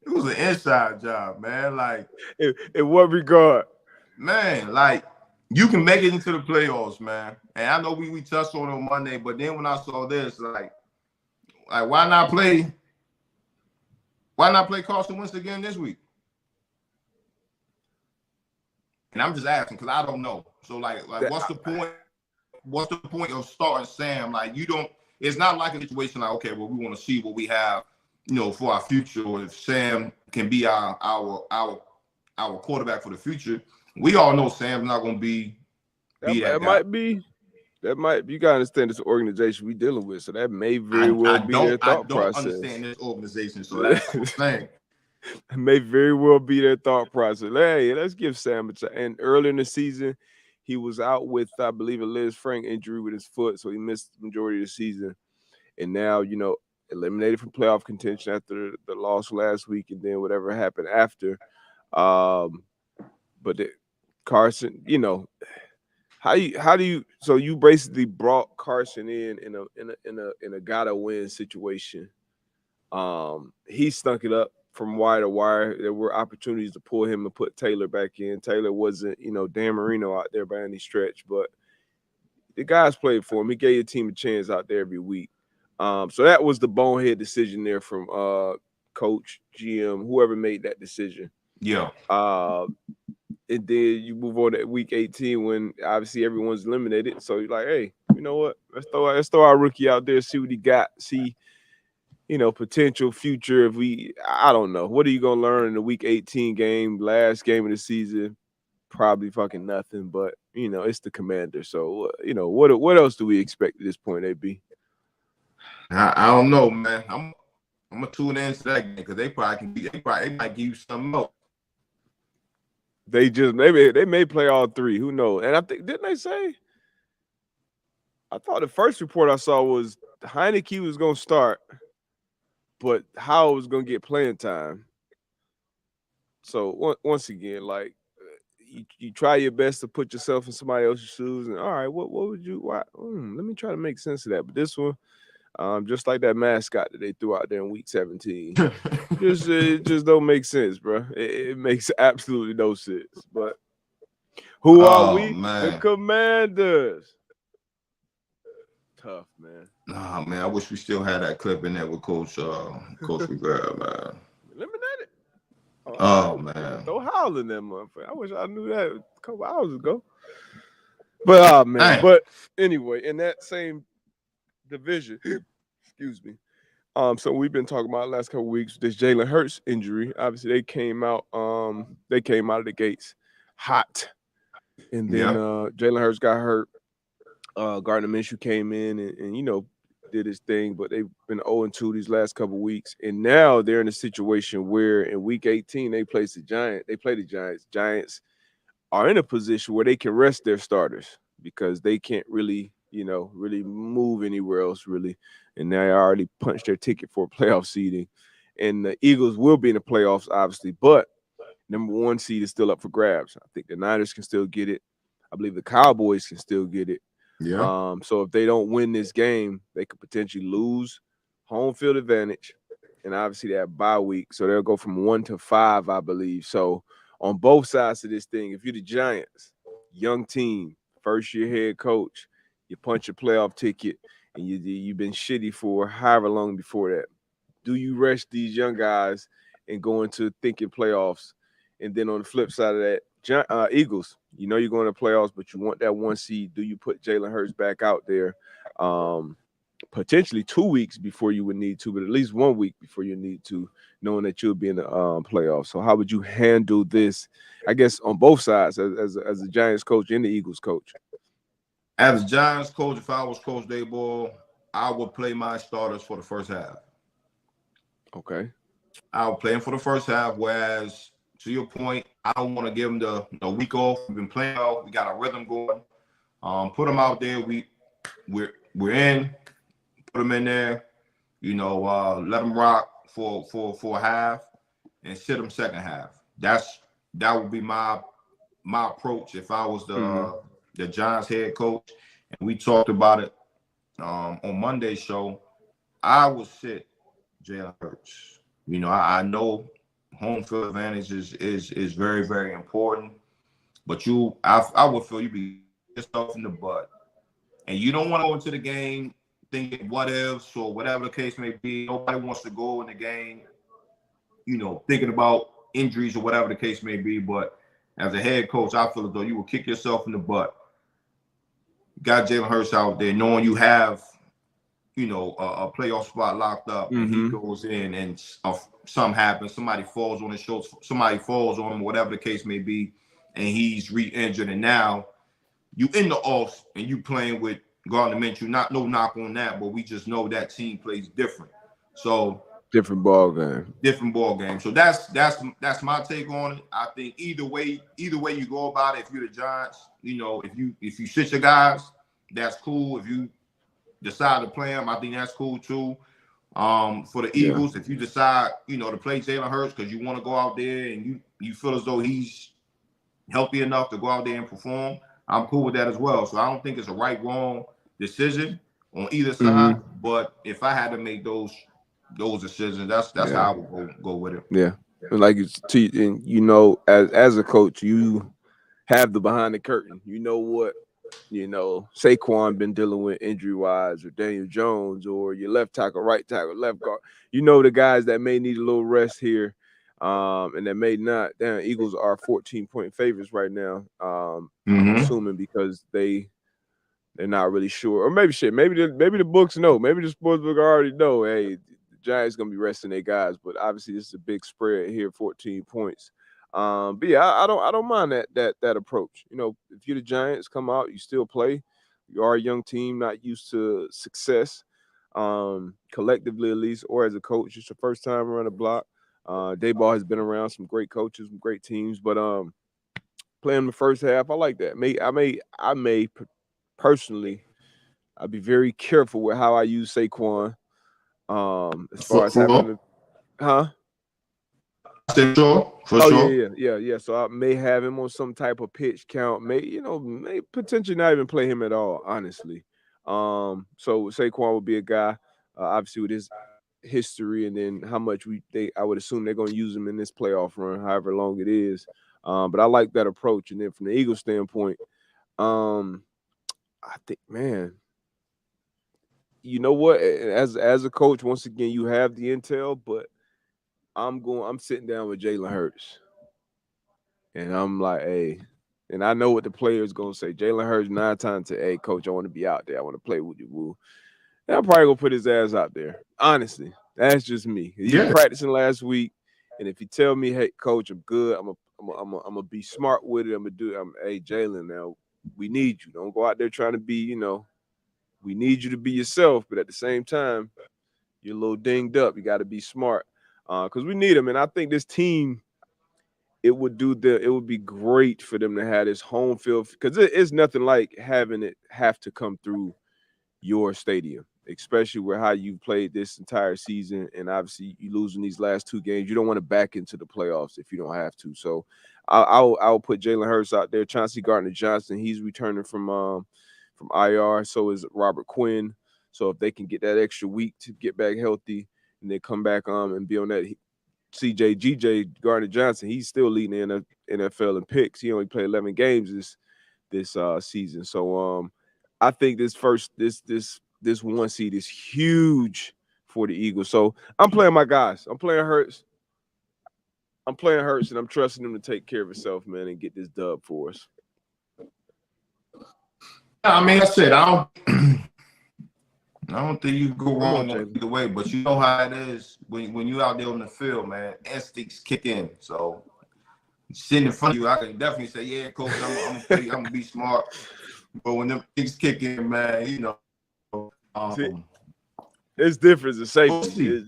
was an inside job, man. Like in what regard? Man, like you can make it into the playoffs, man. And I know we touched on Monday, but then when I saw this, like why not play Carson Wentz again this week? And I'm just asking because I don't know. So like what's the point? What's the point of starting Sam? Like it's not like a situation like, okay, well, we want to see what we have, for our future, or if Sam can be our quarterback for the future. We all know Sam's not going to be that might be. You gotta understand this organization we dealing with, so that may very well be their thought process. I don't understand this organization, so that's what I'm saying. It may very well be their thought process. Hey, let's give Sam a chance. And early in the season, he was out with, I believe, a Liz Frank injury with his foot, so he missed the majority of the season. And now, eliminated from playoff contention after the loss last week, and then whatever happened after. But Carson, how do you? So you basically brought Carson in a gotta win situation. He stunk it up from wire to wire. There were opportunities to pull him and put Taylor back in. Taylor wasn't, Dan Marino out there by any stretch, but the guys played for him. He gave your team a chance out there every week. So that was the bonehead decision there from coach, GM, whoever made that decision. Yeah. And then you move on to week 18 when obviously everyone's eliminated. So you're like, hey, you know what? Let's throw our rookie out there, see what he got, see, potential future. I don't know. What are you gonna learn in the week 18 game, last game of the season? Probably fucking nothing. But it's the Commander. So what else do we expect at this point, AB? I don't know, man. I'm gonna tune into that game because they might give you something else. They may play all three. Who knows? And I think, didn't they say? I thought the first report I saw was Heineke was gonna start, but Howell was gonna get playing time. So once again, like you try your best to put yourself in somebody else's shoes, and all right, what would you? Why? Let me try to make sense of that. But this one, just like that mascot that they threw out there in week 17, it just don't make sense, bro. It makes absolutely no sense. But who are we? Man. The Commanders. Tough, man. Nah, man. I wish we still had that clip in there with Coach Rivera, man. Eliminate it. Oh man. Throw Howell in that motherfucker. I wish I knew that a couple hours ago. But man. Dang. But anyway, in that same division, excuse me. So we've been talking about the last couple of weeks this Jalen Hurts injury. Obviously, they came out of the gates hot. And then Jalen Hurts got hurt. Gardner Minshew came in and did his thing, but they've been 0-2 these last couple of weeks. And now they're in a situation where in week 18 they play the Giants. Giants are in a position where they can rest their starters because they can't really move anywhere else really. And they already punched their ticket for playoff seeding. And the Eagles will be in the playoffs, obviously, but number 1 seed is still up for grabs. I think the Niners can still get it. I believe the Cowboys can still get it. Yeah. So if they don't win this game, they could potentially lose home field advantage. And obviously they have bye week. So they'll go from 1 to 5, I believe. So on both sides of this thing, if you're the Giants, young team, first year head coach, you punch your playoff ticket, and you've been shitty for however long before that. Do you rest these young guys and go into thinking playoffs? And then on the flip side of that, Eagles, you're going to playoffs, but you want that 1 seed. Do you put Jalen Hurts back out there potentially 2 weeks before you would need to, but at least 1 week before you need to, knowing that you'll be in the playoffs? So how would you handle this, I guess, on both sides as a Giants coach and the Eagles coach? As a Giants coach, if I was Coach Daboll, I would play my starters for the first half. Okay. I would play them for the first half, whereas to your point, I don't want to give them the week off. We've been playing off. We got our rhythm going. Put them out there. We're in. Put them in there. Let them rock for a half and sit them second half. That would be my approach if I was the Giants head coach. And we talked about it on Monday's show. I would sit Jalen Hurts. I know home field advantage is very, very important, but I would feel you be yourself in the butt, and you don't want to go into the game thinking what ifs or whatever the case may be. Nobody wants to go in the game, thinking about injuries or whatever the case may be. But as a head coach, I feel as though you will kick yourself in the butt. Got Jalen Hurts out there, knowing you have, a playoff spot locked up, and he goes in and something happens, somebody falls on his shoulders, somebody falls on him, whatever the case may be, and he's re-injured, and now you in the offs and you playing with Gardner Minshew. No knock on that, but we just know that team plays different. So different ball game. So that's my take on it. I think either way you go about it, if you're the Giants, if you sit your guys, that's cool. If you decide to play them, I think that's cool too. For the Eagles, if you decide, to play Jalen Hurts because you want to go out there and you feel as though he's healthy enough to go out there and perform, I'm cool with that as well. So I don't think it's a right-wrong decision on either side. But if I had to make those decisions, that's how I would go with it. Yeah, like as a coach, you have the behind the curtain. You know what Saquon been dealing with injury wise, or Daniel Jones, or your left tackle, right tackle, left guard. The guys that may need a little rest here, and that may not. Damn, Eagles are 14-point favorites right now. I'm assuming because they're not really sure, or maybe maybe the books know, maybe the sportsbook already know. Hey, the Giants gonna be resting their guys, but obviously this is a big spread here, 14 points. But yeah, I don't mind that approach. If you're the Giants, come out, you still play. You are a young team, not used to success, collectively at least, or as a coach. It's your first time around the block. Dayball has been around some great coaches, some great teams, but playing the first half, I like that. I may personally, I'd be very careful with how I use Saquon. As far as having sure. huh? I said sure, for Oh sure. yeah. So I may have him on some type of pitch count. May potentially not even play him at all. Honestly, so Saquon would be a guy, obviously with his history, and then how much I would assume they're going to use him in this playoff run, however long it is. But I like that approach. And then from the Eagles standpoint, I think, man, you know what? As a coach, once again, you have the intel, but I'm sitting down with Jalen Hurts. And I'm like, hey, and I know what the player's gonna say. Jalen Hurts 9 times to, hey, coach, I want to be out there. I want to play with you, woo. And I'm probably gonna put his ass out there. Honestly, that's just me. He was Yeah. practicing last week, and if he tell me, hey, coach, I'm good. I'm gonna be smart with it. I'm gonna do it. Hey, Jalen, now we need you. Don't go out there trying to be, we need you to be yourself, but at the same time, you're a little dinged up. You got to be smart, because we need him. And I think this team, it would be great for them to have this home field, because it's nothing like having it have to come through your stadium, especially with how you played this entire season, and obviously you losing these last 2 games. You don't want to back into the playoffs if you don't have to. So I'll put Jalen Hurts out there. Chauncey Gardner-Johnson, he's returning from IR. So is Robert Quinn. So if they can get that extra week to get back healthy and then come back and be on that, GJ Gardner-Johnson, he's still leading the NFL in picks. He only played 11 games this season. So I think this 1 seed is huge for the Eagles. So I'm playing my guys. I'm playing Hurts, and I'm trusting him to take care of himself, man, and get this dub for us. I mean, I said I don't think you go wrong either way, but you know how it is when you out there on the field, man. Instincts kick in. So sitting in front of you, I can definitely say, yeah, coach, I'm gonna be smart. But when them things kick in, man, it's different than safety.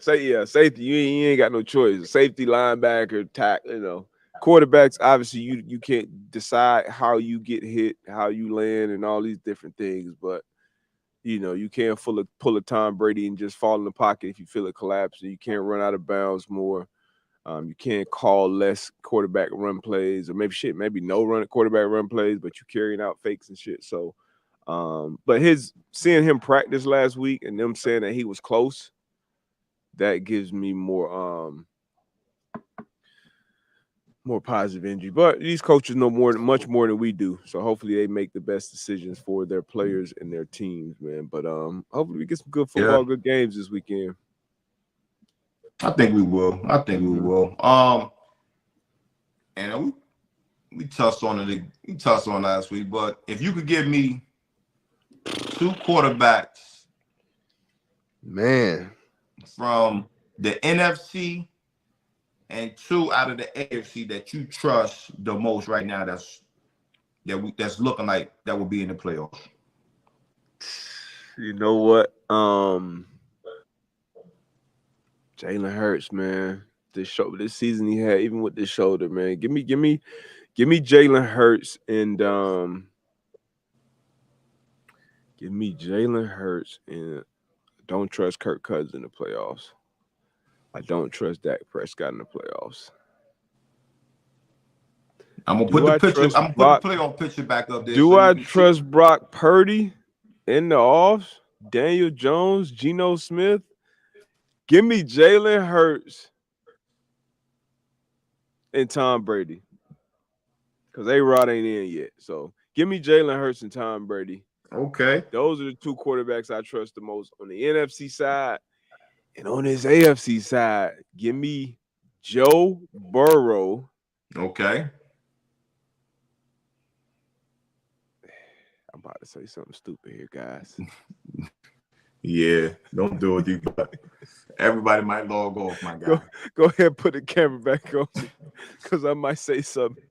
Safety. You ain't got no choice. Safety, linebacker, tackle. Quarterbacks, obviously, you can't decide how you get hit, how you land, and all these different things. But you can't pull a Tom Brady and just fall in the pocket if you feel it collapsing. You can't run out of bounds more. You can't call less quarterback run plays, or maybe no quarterback run plays, but you're carrying out fakes and shit. So, but seeing him practice last week and them saying that he was close, that gives me more positive energy. But these coaches know much more than we do. So hopefully they make the best decisions for their players and their teams, man. But hopefully we get some good football, good games this weekend. I think we will. We will. And we touched on it. We touched on last week. But if you could give me 2 quarterbacks, man, from the NFC and 2 out of the AFC that you trust the most right now, that's looking like that will be in the playoffs. You know what? Jalen Hurts, man. This season he had, even with this shoulder, man. Give me Jalen Hurts, and give me Jalen Hurts, and don't trust Kirk Cousins in the playoffs. I don't trust Dak Prescott in the playoffs. I'm gonna put the picture. I'm gonna put the playoff picture back up there. Do I trust Brock Purdy in the offs? Daniel Jones, Geno Smith? Give me Jalen Hurts and Tom Brady, because A-Rod ain't in yet. So Give me Jalen Hurts and Tom Brady. Okay. Those are the two quarterbacks I trust the most on the NFC side. And on this AFC side, give me Joe Burrow. Okay. I'm about to say something stupid here, guys. Yeah, don't do it. Everybody might log off, my guy. Go ahead and put the camera back on me, because I might say something.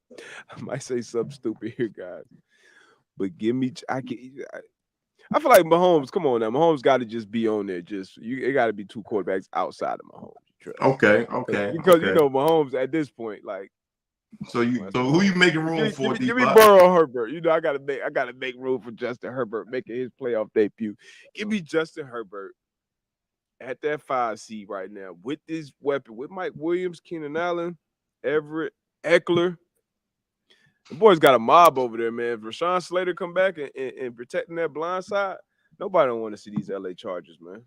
I might say something stupid here, guys. But give me, I feel like Mahomes. Come on now, Mahomes got to just be on there. It got to be two quarterbacks outside of Mahomes. You trust? Okay. Because you know Mahomes at this point, like. So who you making room for? Give me Burrow or Herbert. You know I gotta make room for Justin Herbert making his playoff debut. Give me Justin Herbert at that 5 seed right now with this weapon, with Mike Williams, Keenan Allen, Everett, Eckler. The boys got a mob over there, man. If Rashawn Slater come back and protecting that blind side, nobody don't want to see these LA Chargers, man.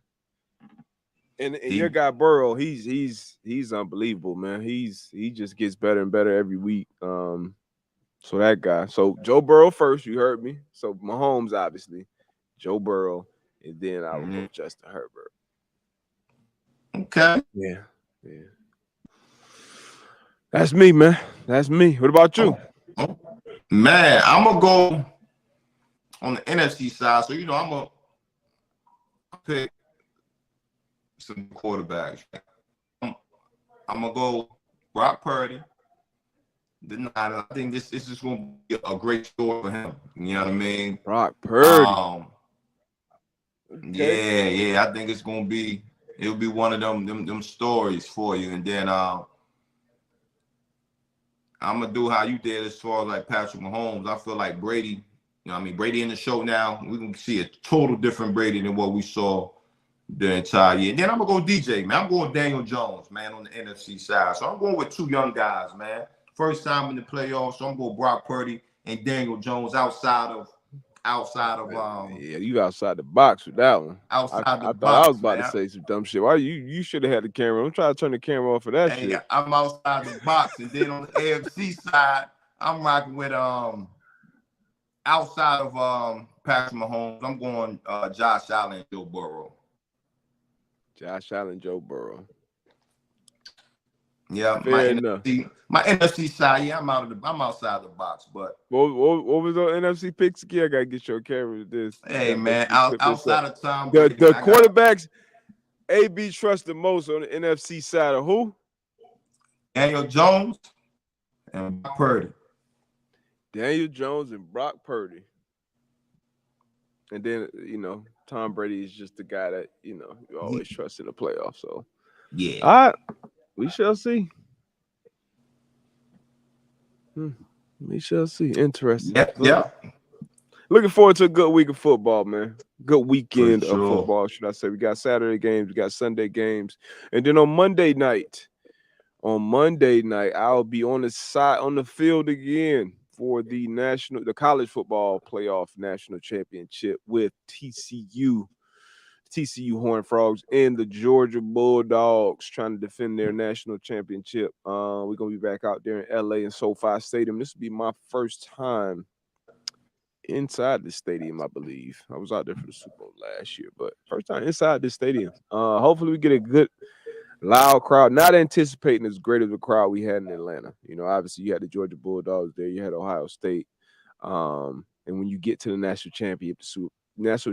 And your guy Burrow, he's unbelievable, man. He just gets better and better every week. So that guy. So Joe Burrow first, you heard me. So Mahomes, obviously, Joe Burrow, and then I would go Justin Herbert. Okay. Yeah. That's me, man. That's me. What about you? Man, I'm gonna go on the NFC side. So I'm gonna pick some quarterbacks. I'm gonna go Brock Purdy. I think this is gonna be a great story for him. You know what I mean? Brock Purdy. Okay. Yeah. I think it'll be one of them stories for you. And then I'm gonna do how you did as far as like Patrick Mahomes. I feel like Brady. Brady in the show now. We can see a total different Brady than what we saw the entire year. And then I'm gonna go DJ, man. I'm going Daniel Jones, man, on the NFC side. So I'm going with two young guys, man. First time in the playoffs, so I'm going Brock Purdy and Daniel Jones outside of yeah, you outside the box with that one. I thought I was about to say some dumb shit. Why you should have had the camera? I'm trying to turn the camera off for that shit. I'm outside the box, and then on the AFC side, I'm rocking with outside of Patrick Mahomes, I'm going Josh Allen and Joe Burrow. Josh Allen, Joe Burrow. Yeah, my NFC side. Yeah, I'm outside the box. But what was those NFC picks again? I gotta get your camera with this. Hey man, outside of Tom Brady, the quarterbacks AB trust the most on the NFC side of who? Daniel Jones and Brock Purdy. Daniel Jones and Brock Purdy. And then Tom Brady is just the guy that you always trust in the playoffs. So yeah, all right. We shall see. We shall see. Interesting. Yeah. Looking forward to a good week of football, man. Good weekend of football, should I say. We got Saturday games, we got Sunday games. And then on Monday night, I'll be on the field again for the college football playoff national championship with TCU Horned Frogs and the Georgia Bulldogs trying to defend their national championship. We're going to be back out there in LA in SoFi Stadium. This will be my first time inside the stadium, I believe. I was out there for the Super Bowl last year, but first time inside the stadium. Hopefully we get a good, loud crowd. Not anticipating as great of a crowd we had in Atlanta. Obviously you had the Georgia Bulldogs there. You had Ohio State. And when you get to the national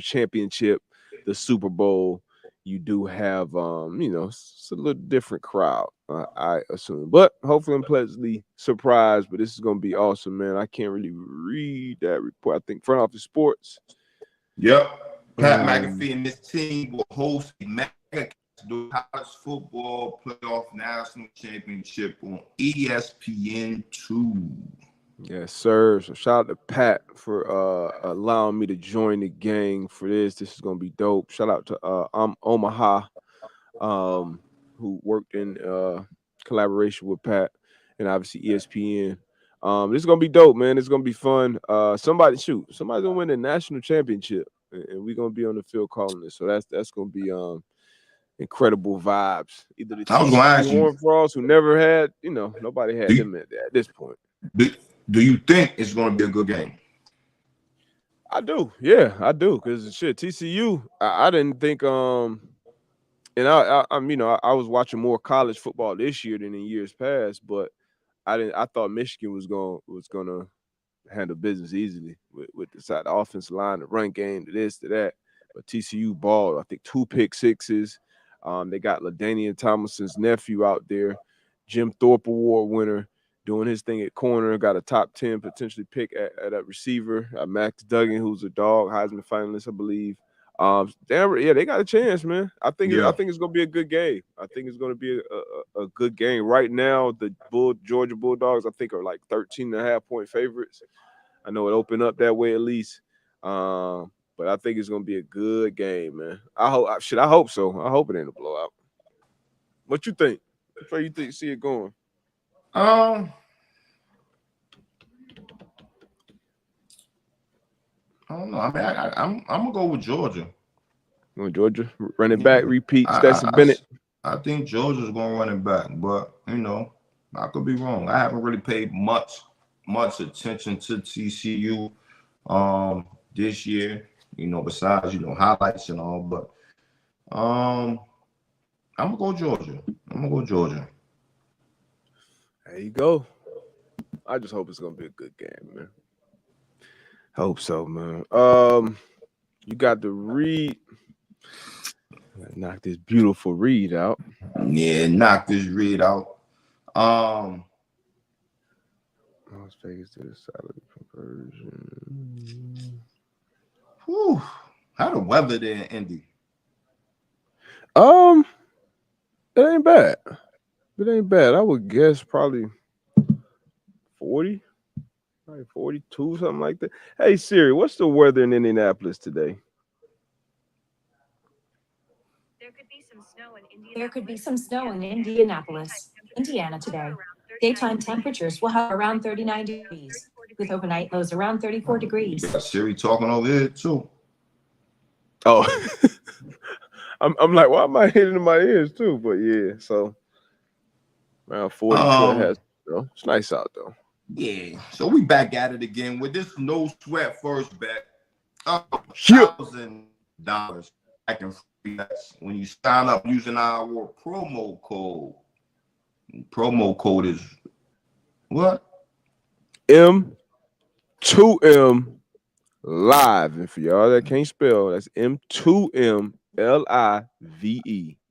championship, the Super Bowl, you do have it's a little different crowd, I assume. But hopefully I'm pleasantly surprised. But this is gonna be awesome, man. I can't really read that report. I think Front Office Sports. Yep. Pat McAfee and this team will host a mega college football playoff national championship on ESPN2. Yes, sir. So shout out to Pat for allowing me to join the gang for this. This is gonna be dope. Shout out to Omaha, who worked in collaboration with Pat and obviously ESPN. This is gonna be dope, man. It's gonna be fun. Somebody's gonna win the national championship, and we're gonna be on the field calling this. So that's gonna be incredible vibes. Either the Horned Frogs, who never had, nobody had them at this point. Do you think it's going to be a good game? I do. Yeah, I do. Because shit, TCU, I didn't think and I'm I was watching more college football this year than in years past, but I thought Michigan was gonna handle business easily with the side, the offensive line, the run game, to this, to that. But TCU balled, I think, 2 pick sixes. They got LaDainian Tomlinson's nephew out there, Jim Thorpe Award winner, doing his thing at corner. Got a top 10 potentially pick at a receiver. Max Duggan, who's a dog, Heisman finalist, I believe. Yeah, they got a chance, man. I Yeah, think it's gonna be a good game. I think it's gonna be a good game. Right now, the Georgia Bulldogs, I think, are like 13.5 point favorites. I know it opened up that way at least. But I think it's gonna be a good game, man. I hope so. I hope it ain't a blowout. What you think? Which way you think see it going? um, I don't know. I mean, I'm gonna go with Georgia. Going Georgia, running back, Yeah, repeat, I Stetson Bennett. I think Georgia's gonna run it back, but I could be wrong. I haven't really paid much attention to TCU this year. Besides highlights and all, but um, I'm gonna go Georgia. I'm gonna go Georgia. There you go. I just hope it's gonna be a good game, man. Hope so, man. You got the read. Knock this beautiful read out. Yeah, knock this read out. Um, Las Vegas to the salary conversion. whew, how the weather there in Indy? Um, it ain't bad. It ain't bad. I would guess probably 40, probably 42, something like that. Hey Siri, what's the weather in Indianapolis today? There could be some snow in Indianapolis, Indiana today. Daytime temperatures will hover around 39 degrees, with overnight lows around 34 You degrees. got Siri talking over here too. Oh, I'm like, why am I hitting in my ears too? But yeah, so around 42 it Um, has. It's nice out though. yeah. So we back at it again with this no sweat first bet of Yeah. $1,000 back in free bets when you sign up using our promo code. Promo code is what? M2M live. And for y'all that can't spell, that's M2M LIVE.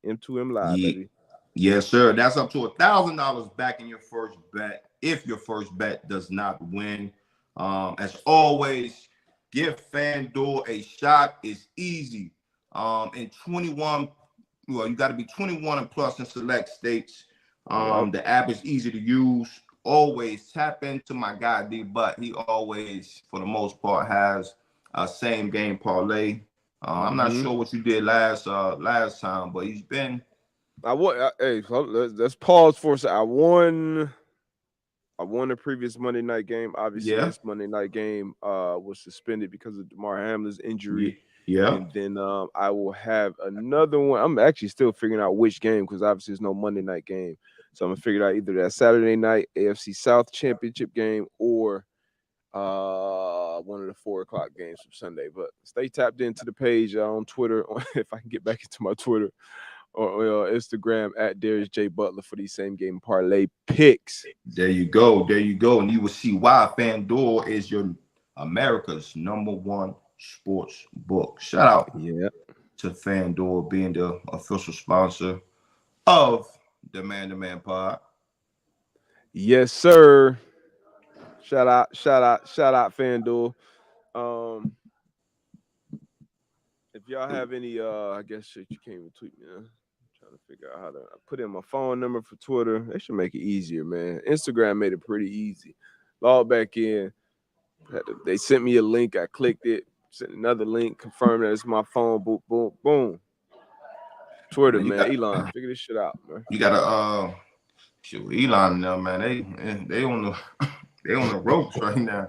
M2M live, Yeah. baby. Yes, sir. That's up to $1,000 back in your first bet if your first bet does not win. As always, give FanDuel a shot. It's easy. In 21, well, you got to be 21 and plus in select states. Yep. The app is easy to use. Always tap into my guy D, but he always, for the most part, has a same game parlay. I'm not Mm-hmm. sure what you did last time, but he's been. Hey, let's pause for a second. I won the previous Monday night game. Obviously, Yeah. this Monday night game was suspended because of Demar Hamlin's injury. Yeah. And then I will have another one. I'm actually still figuring out which game because obviously there's no Monday night game. So I'm gonna figure out either that Saturday night AFC South championship game or one of the 4 o'clock games from Sunday. But stay tapped into the page on Twitter if I can get back into my Twitter or Instagram at Darius J Butler for these same game parlay picks. There you go. There you go. And you will see why FanDuel is your America's #1 sports book. Shout out Yeah. to FanDuel being the official sponsor of the Man to Man Pod. Yes, sir. Shout out, FanDuel. Um, if y'all have any, I guess shit, you can't even tweet me. Huh? I'm trying to figure out how to put in my phone number for Twitter. They should make it easier, man. Instagram made it pretty easy. Log back in. They sent me a link. I clicked it. Sent another link. Confirmed that it's my phone. Boom, boom, boom. Twitter, You man. got Elon, figure this shit out, man. you got to shit with Elon and them, man. They on the they on the ropes right now.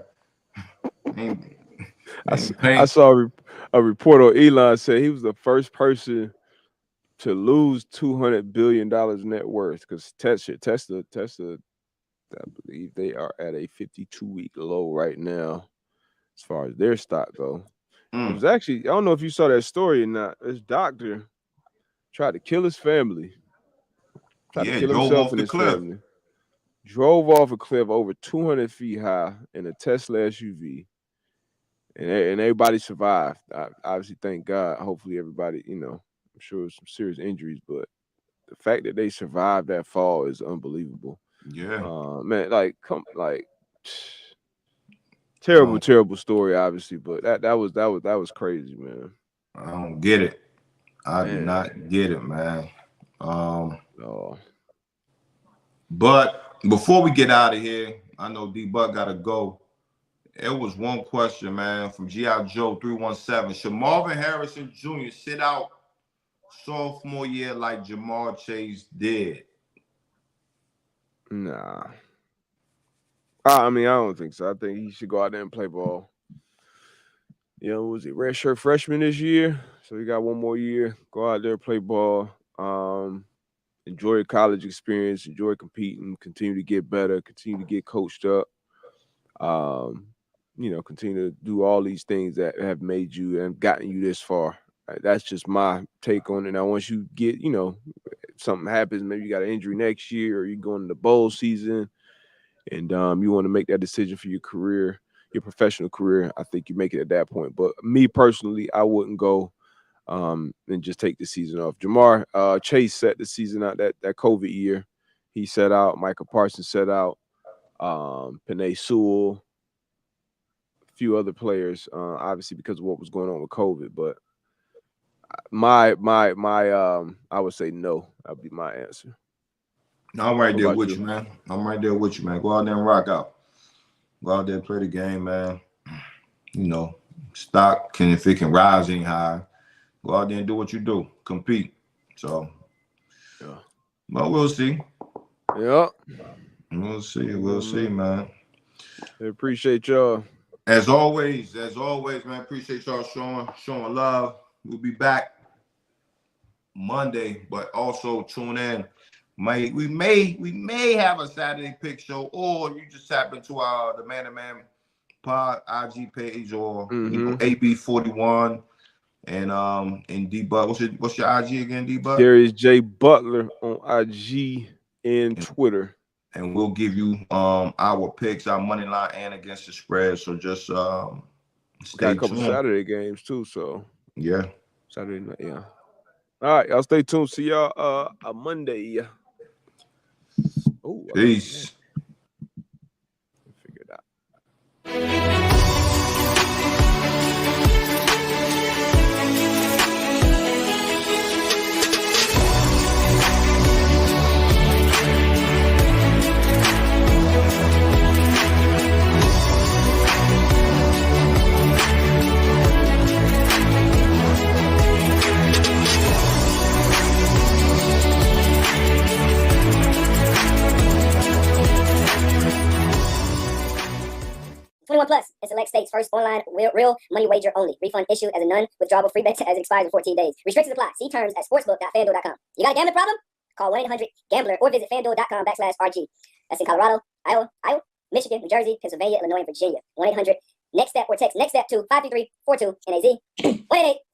I saw a report on Elon said he was the first person to lose $200 billion net worth because Tesla, I believe they are at a 52-week low right now. as far as their stock go. It was Mm. actually, I don't know if you saw that story or not. This doctor tried to kill his family. Tried to Yeah, kill drove himself off and the his cliff. family. Drove off a cliff over 200 feet high in a Tesla SUV. And everybody survived. Obviously, thank God. Hopefully, everybody, I'm sure it was some serious injuries, but the fact that they survived that fall is unbelievable. Yeah. Man, terrible, Um, terrible story, obviously, but that was crazy, man. I don't get it. I do Man, not get it, man. oh, But before we get out of here, I know D-Buck got to go. It was one question, man, from G.I. Joe 317. Should Marvin Harrison Jr. sit out sophomore year like Jamar Chase did? nah. I mean, I don't think so. I think he should go out there and play ball. Was he redshirt freshman this year? So he got one more year. Go out there, play ball. Enjoy your college experience. Enjoy competing. Continue to get better. Continue to get coached up. Continue to do all these things that have made you and gotten you this far. That's just my take on it. Now, once you get, something happens, maybe you got an injury next year, or you go into the bowl season, and you want to make that decision for your career, your professional career, I think you make it at that point. But me personally, I wouldn't go and just take the season off. Jamar Chase set the season out that COVID year. He set out. Michael Parsons set out. Penei Sewell, a few other players, obviously because of what was going on with COVID. But my I would say no. That'd be my answer. I'm right What there about with you? you, man. I'm right there with you, man. Go out there and rock out. Go out there and play the game, man. Stock if it can rise any higher, go out there and do what you do. Compete. So, Yeah. but we'll see. Yeah. We'll see, man. I appreciate y'all. As always, man. Appreciate y'all showing love. We'll be back Monday, but also tune in. We may have a Saturday pick show, or you just tap into the Man to Man Pod IG page, or AB41 and D-Buck. What's your IG again, D-Buck? Darius J. Butler on IG and Twitter. And we'll give you our picks, our money line, and against the spread. So just stay got a couple tuned. Saturday games too. So yeah, Saturday night. Yeah. All right, y'all stay tuned. See y'all on Monday. Oh, peace. Figure it out. Plus and select states. First online real money wager only. Refund issued as a non-withdrawable free bet as it expires in 14 days. Restrictions apply. See terms at sportsbook.fanduel.com. You got a gambling problem? Call 1-800-GAMBLER or visit fanduel.com/RG. That's in Colorado, Iowa, Michigan, New Jersey, Pennsylvania, Illinois, and Virginia. 1-800-NEXT-STEP or text NEXT-STEP to 53342 NAZ.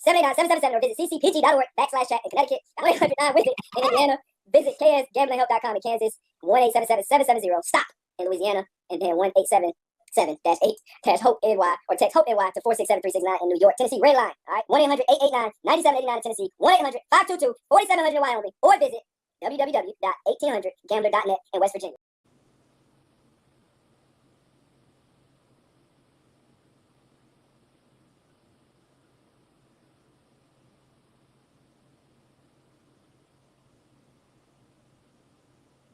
1-888-789-777 or visit ccpg.org/chat in Connecticut. 1-800-9-WISIT in Indiana. Visit ksgamblinghelp.com in Kansas. 1-877-770-STOP in Louisiana, and then 1-877-8-HOPE-NY or text HOPE-NY to 467-369 in New York. Tennessee red line. All right, 1-800-889-9789 in Tennessee. 1-800-522-4700 in Wyoming, or visit www.1800gambler.net in West Virginia.